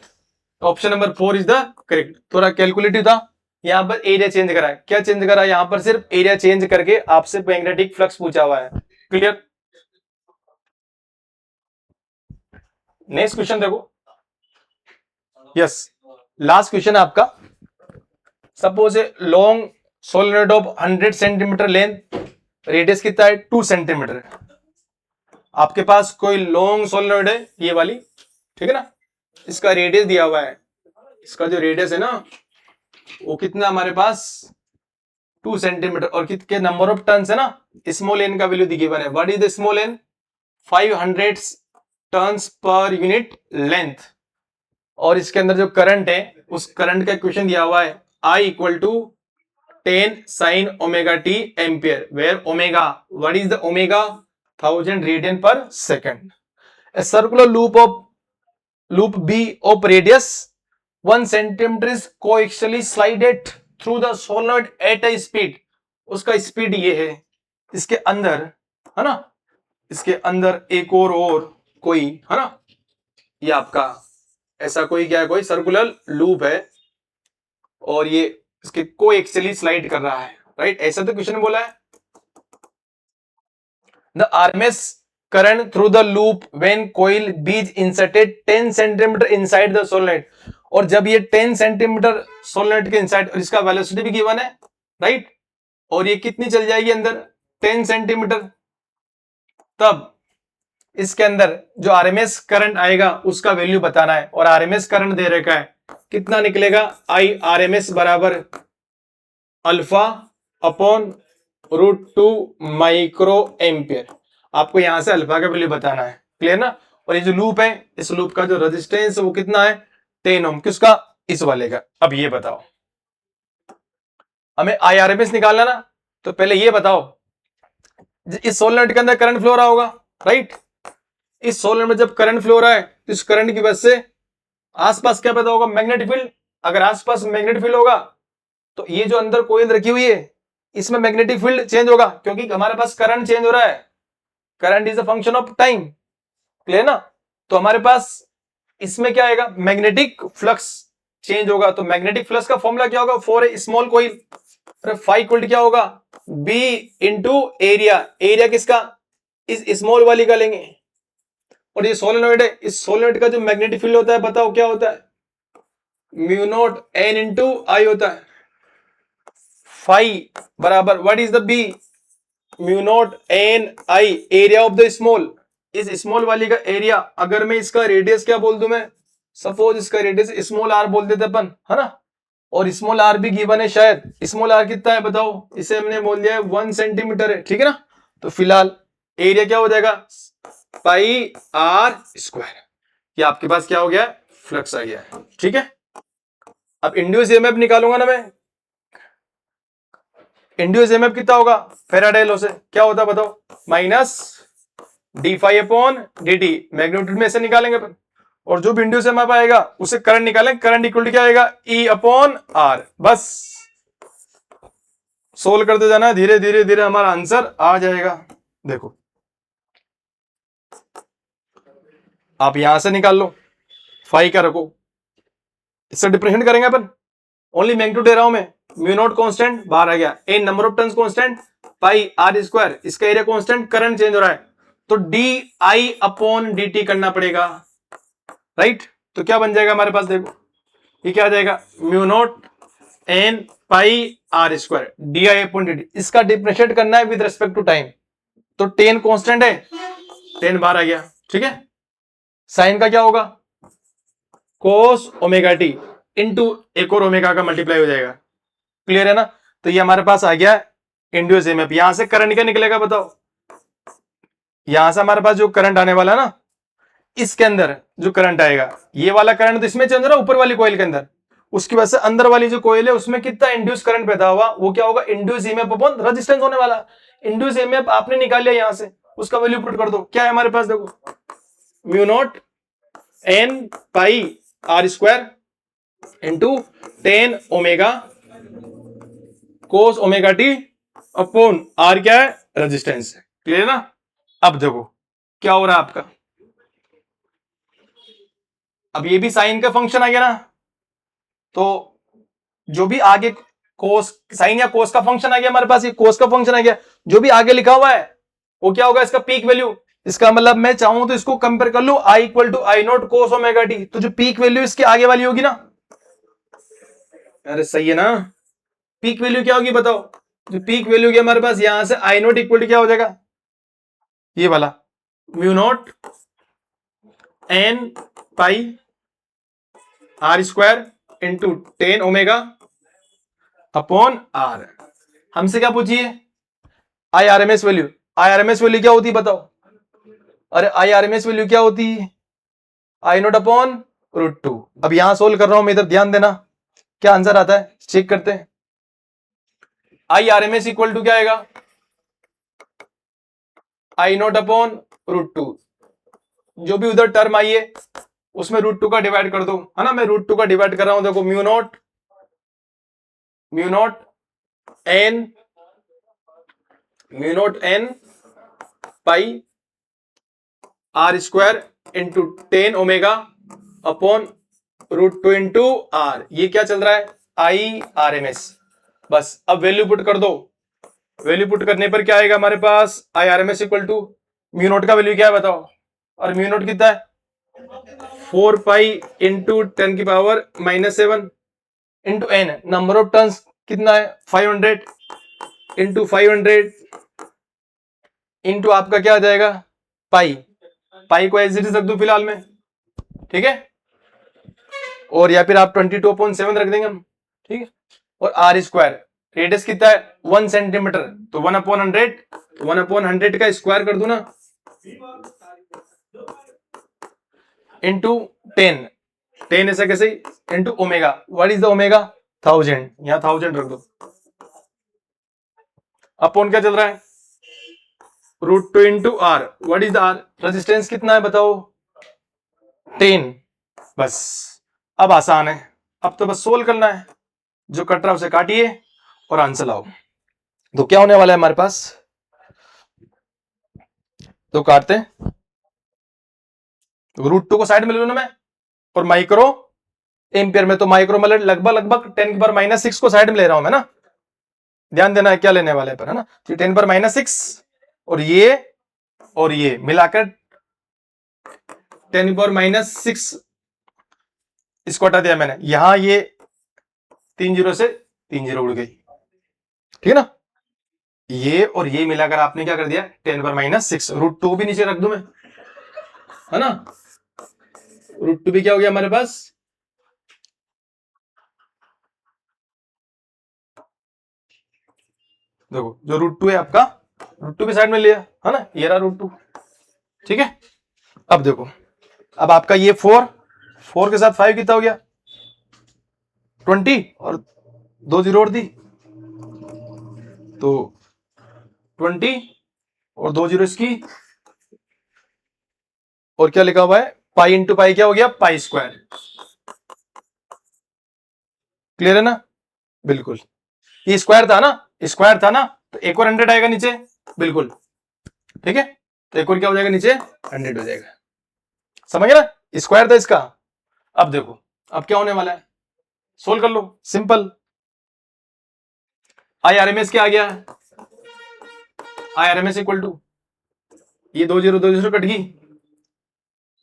option number 4 is the correct. थोड़ा कैलकुलेटिव था, यहां पर एरिया चेंज करा है, क्या चेंज करा है, यहां पर सिर्फ एरिया चेंज करके आपसे मैग्नेटिक फ्लक्स पूछा हुआ है। क्लियर। नेक्स्ट क्वेश्चन देखो, यस लास्ट क्वेश्चन आपका। Suppose a long solenoid of 100 centimetre length, radius कितना है 2 सेंटीमीटर। आपके पास कोई लॉन्ग सोलेनोइड है ये वाली, ठीक है ना, इसका रेडियस दिया हुआ है, इसका जो रेडियस है ना वो कितना हमारे पास 2 सेंटीमीटर, और कितने नंबर ऑफ टर्न्स है ना, स्मॉल एन का वैल्यू गिवन है। What is the small N, 500 turns पर यूनिट लेंथ। और इसके अंदर जो करंट है उस करंट का इक्वेशन दिया हुआ है I equal to 10 sin omega t ampere, where omega, what is the omega 1000 radian पर second. A circular loop B of radius 1 centimeter is coaxially slided through the solenoid at a speed, उसका speed ये है, इसके अंदर है ना, इसके अंदर एक और कोई है ना, ये आपका ऐसा कोई क्या है, कोई सर्कुलर लूप है और ये इसके कोएक्सियली स्लाइड कर रहा है, राइट। ऐसा तो क्वेश्चन बोला है। The RMS current through the loop when coil B is inserted 10 centimetre inside the solenoid, और जब ये 10 सेंटीमीटर सोलेनोइड के इनसाइड, और इसका वेलोसिटी भी गिवन है, राइट, और ये कितनी चल जाएगी अंदर 10 सेंटीमीटर, तब इसके अंदर जो आरएमएस करंट आएगा उसका वैल्यू बताना है। और आरएमएस करंट दे रखा है कितना निकलेगा, आई आरएमएस बराबर अल्फा अपॉन √2 माइक्रो एम्पियर। आपको यहां से अल्फा का वैल्यू बताना है, क्लियर ना। और ये जो लूप है, इस लूप का जो रेजिस्टेंस है वो कितना है 10 ओम, किसका, इस वाले का। अब ये बताओ, हमें आई आरएमएस निकालना ना, तो पहले ये बताओ इस सोलेनोइड के अंदर करंट फ्लो रहा होगा, राइट। इस सोलेनोइड में जब करंट फ्लो रहा है तो इस करंट की वजह से आसपास क्या पैदा होगा, मैग्नेटिक फील्ड। अगर आसपास मैग्नेटिक फील्ड होगा तो ये जो अंदर कोइल रखी हुई है इसमें मैग्नेटिक फील्ड चेंज होगा, क्योंकि हमारे पास करंट चेंज हो रहा है, current is a function of time, clear ना। तो हमारे पास इसमें क्या आएगा, मैग्नेटिक फ्लक्स चेंज होगा। तो मैग्नेटिक फ्लक्स का फॉर्मूला क्या होगा, for a small coil, phi equal क्या होगा, बी इंटू एरिया, एरिया किसका, इस स्मॉल वाली का लेंगे। और ये सोलेनोइड है, इस सोलेनोइड का जो मैग्नेटिक फील्ड होता है बताओ क्या होता है, mu naught N into I होता है। फाई बराबर what is the B, mu naught N I, area of the small, इस स्मॉल वाली का एरिया। अगर मैं इसका रेडियस क्या बोल दूं, मैं सपोज इसका रेडियस स्मॉल आर बोल देते अपन, है ना, और स्मॉल आर भी गिवन है शायद। स्मॉल आर कितना है बताओ, इसे हमने बोल दिया है 1 सेंटीमीटर है, ठीक है ना। तो फिलहाल एरिया क्या हो जाएगा पाई आर स्क्वायर। ये आपके पास क्या हो गया, फ्लक्स आ गया है, ठीक है। अब इंड्यूस ईएमएफ निकालूंगा ना मैं, इंड्यूस ईएमएफ कितना होगा, फैराडे लॉ से क्या होता है बताओ, माइनस d∅/dt, मैग्नीट्यूड में ऐसे निकालेंगे अपन। और जो भी इंड्यूस ईएमएफ आएगा उसे करंट निकालें, करंट इक्वल टू क्या आएगा E/R, बस सोल्व करते जाना, धीरे धीरे धीरे हमारा आंसर आ जाएगा। देखो आप यहां से निकाल लो, फाइव का रखो, इससे डिफरेंशिएट करेंगे अपन, ओनली मैग्नीट्यूड दे रहा हूं मैं, म्यू नॉट कांस्टेंट बाहर आ गया, N number of turns constant, pi are square, इसका एरिया कांस्टेंट, करंट चेंज हो रहा है, तो D I upon D T करना पड़ेगा, राइट। तो क्या बन जाएगा हमारे पास, देखो ये क्या आ जाएगा, mu naught N pi are square D I upon D T, इसका डिफरेंशिएट करना है विद रेस्पेक्ट टू टाइम, तो टेन कांस्टेंट है, टेन बाहर आ गया, ठीक है। साइन का क्या होगा, कोस ओमेगा टी इंटू एक और ओमेगा का मल्टीप्लाई हो जाएगा, क्लियर है ना। तो ये हमारे पास आ गया इंड्यूस ईएमएफ। यहां से करंट क्या निकलेगा बताओ, यहां से हमारे पास जो करंट आने वाला है ना, इसके अंदर जो करंट आएगा, ये वाला करंट तो इसमें चल रहा है ऊपर वाली कॉइल के अंदर, उसकी वजह से अंदर वाली जो कॉइल है उसमें कितना इंड्यूस करंट पैदा हुआ, वो क्या होगा, इंड्यूस ईएमएफ अपॉन रेजिस्टेंस होने वाला। इंड्यूस ईएमएफ आपने निकाल लिया यहां से, उसका वैल्यू पुट कर दो, क्या है हमारे पास, देखो mu naught N pi are square into ten omega cos omega T upon R क्या है, रेजिस्टेंस, क्लियर है ना। अब देखो क्या हो रहा है आपका, अब ये भी साइन का फंक्शन आ गया ना, तो जो भी आगे कोस साइन या कोस का फंक्शन आ गया हमारे पास, ये कोस का फंक्शन आ गया, जो भी आगे लिखा हुआ है वो क्या होगा, इसका पीक वैल्यू। इसका मतलब मैं चाहूं तो इसको कंपेयर कर लू, I equal to I naught cos omega t, तो जो पीक वैल्यू इसके आगे वाली होगी ना, अरे सही है ना, पीक वैल्यू क्या होगी बताओ, जो पीक वैल्यू की हमारे पास यहां से आई नॉट इक्वल टू क्या हो जाएगा, ये वाला mu naught N pi are square into ten omega upon R. हमसे क्या पूछिए, I R M S value, I R M S value क्या होती है बताओ, अरे I R M S value क्या होती है, I naught upon root two. अब यहां सोल्व कर रहा हूं मैं, इधर ध्यान देना क्या आंसर आता है, चेक करते हैं। I R M S equal to क्या आएगा, I naught upon root two, जो भी उधर टर्म आई है उसमें रूट टू का डिवाइड कर दो, है ना, मैं रूट टू का डिवाइड कर रहा हूं, देखो mu naught N pi are square into ten omega upon root two into R, ये क्या चल रहा है, आई आर एम एस। बस अब वैल्यू पुट कर दो, वैल्यू पुट करने पर क्या आएगा हमारे पास, I R M S equal to mu naught का वैल्यू क्या है बताओ, और म्यू नोट कितना है, 4 पाई इंटू 10 की power -7 into N, number of turns कितना है 500 इंटू 500 इंटू आपका क्या आ जाएगा, पाई को एज इट इज रख दो फिलहाल में, ठीक है, और या फिर आप 22.7 रख देंगे हम, ठीक है, और आर स्क्वायर रेडियस कितना है 1 सेंटीमीटर, तो 1/100 का स्क्वायर कर दो ना, इंटू 10 ऐसा कैसे, into omega, what is the omega 1000, यहां 1000 रख दो, अपॉन क्या चल रहा है root two into R, what is the R, resistance कितना है बताओ 10, बस अब आसान है, अब तो बस सोल्व करना है, जो कट रहा है उसे काटिए और आंसर लाओ। तो क्या होने वाला है हमारे पास, तो काटते हैं, रूट टू को साइड में ले लो ना मैं, और माइक्रो एम्पियर में, तो माइक्रो मतलब लगभग 10 की पावर -6 को साइड में ले रहा हूं मैं ना, ध्यान देना है क्या लेने वाले पर, है ना, तो 10 पर -6 और ये मिलाकर 10 पर -6, इसको हटा दिया मैंने, यहां ये 3 जीरो से 3 जीरो उड़ गई, ठीक है ना, ये और ये मिलाकर आपने क्या कर दिया 10 पर -6, रूट टू भी नीचे रख दूं मैं, है ना, रूट टू भी क्या हो गया हमारे पास, देखो जो रूट टू है आपका, रूट टू भी साइड में लिया, है ना, ये रहा रूट टू, ठीक है। अब देखो, अब आपका ये 4 के साथ 5 कितना हो गया 20, और 2 जीरो और दी, तो 20 और 2 जीरो इसकी, और क्या लिखा हुआ है पाई इंटू पाई क्या हो गया पाई स्क्वायर, क्लियर है ना, बिल्कुल, ये स्क्वायर था ना, स्क्वायर था ना, तो एक और 100 आएगा नीचे, बिल्कुल ठीक है, तो एक और क्या हो जाएगा नीचे 100 हो जाएगा, समझ ना, स्क्वायर था इसका। अब देखो अब क्या होने वाला है, सोल्व कर लो, सिंपल। IRMS क्या आ गया, IRMS इक्वल टू, ये 2 0 2 0 कट गई,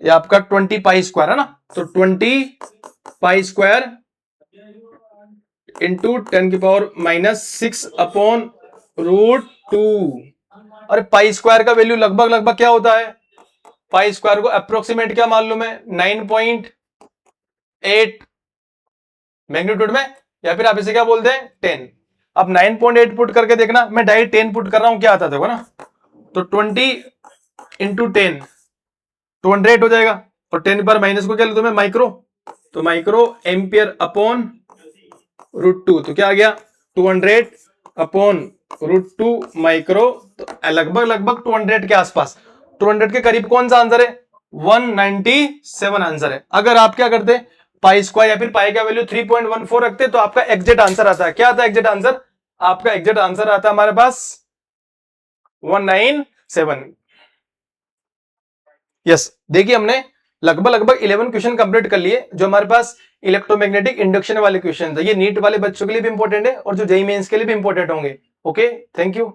ये आपका 20 पाई स्क्वायर है ना, तो 20 पाई स्क्वायर इंटू 10⁻⁻6 अपॉन √2। अरे पाई स्क्वायर का वैल्यू लगभग लगभग क्या होता है, पाई स्क्वायर को अप्रोक्सीमेट क्या मान लूं मैं, 9.8 मैग्नीट्यूड में, या फिर आप इसे क्या बोलते हैं 10। अब 9.8 पुट करके देखना, मैं डायरेक्ट 10 पुट कर रहा हूं, क्या आता देखो ना, तो 20 इंटू 10 200 हो जाएगा, और 10 पर माइनस को क्या ले तुम्हें माइक्रो, तो माइक्रो एम्पियर अपॉन √2, तो क्या आ गया 200 अपॉन √2 माइक्रो, तो लगभग लगभग 200 के आसपास, 200 के करीब कौन सा आंसर है, 197 आंसर है। अगर आप क्या करते पाई स्क्वायर या फिर पाई का वैल्यू 3.14 रखते तो आपका एग्जैक्ट आंसर आता है, क्या आता है एग्जैक्ट आंसर, आपका एग्जैक्ट आंसर आता है हमारे पास 197। यस, देखिए हमने लगभग लगभग 11 क्वेश्चन कंप्लीट कर लिए, जो हमारे पास इलेक्ट्रोमैग्नेटिक इंडक्शन वाले क्वेश्चन थे। ये नीट वाले बच्चों के लिए भी इंपॉर्टेंट है और जो जेईई मेंस के लिए भी इंपॉर्टेंट होंगे। Okay, thank you.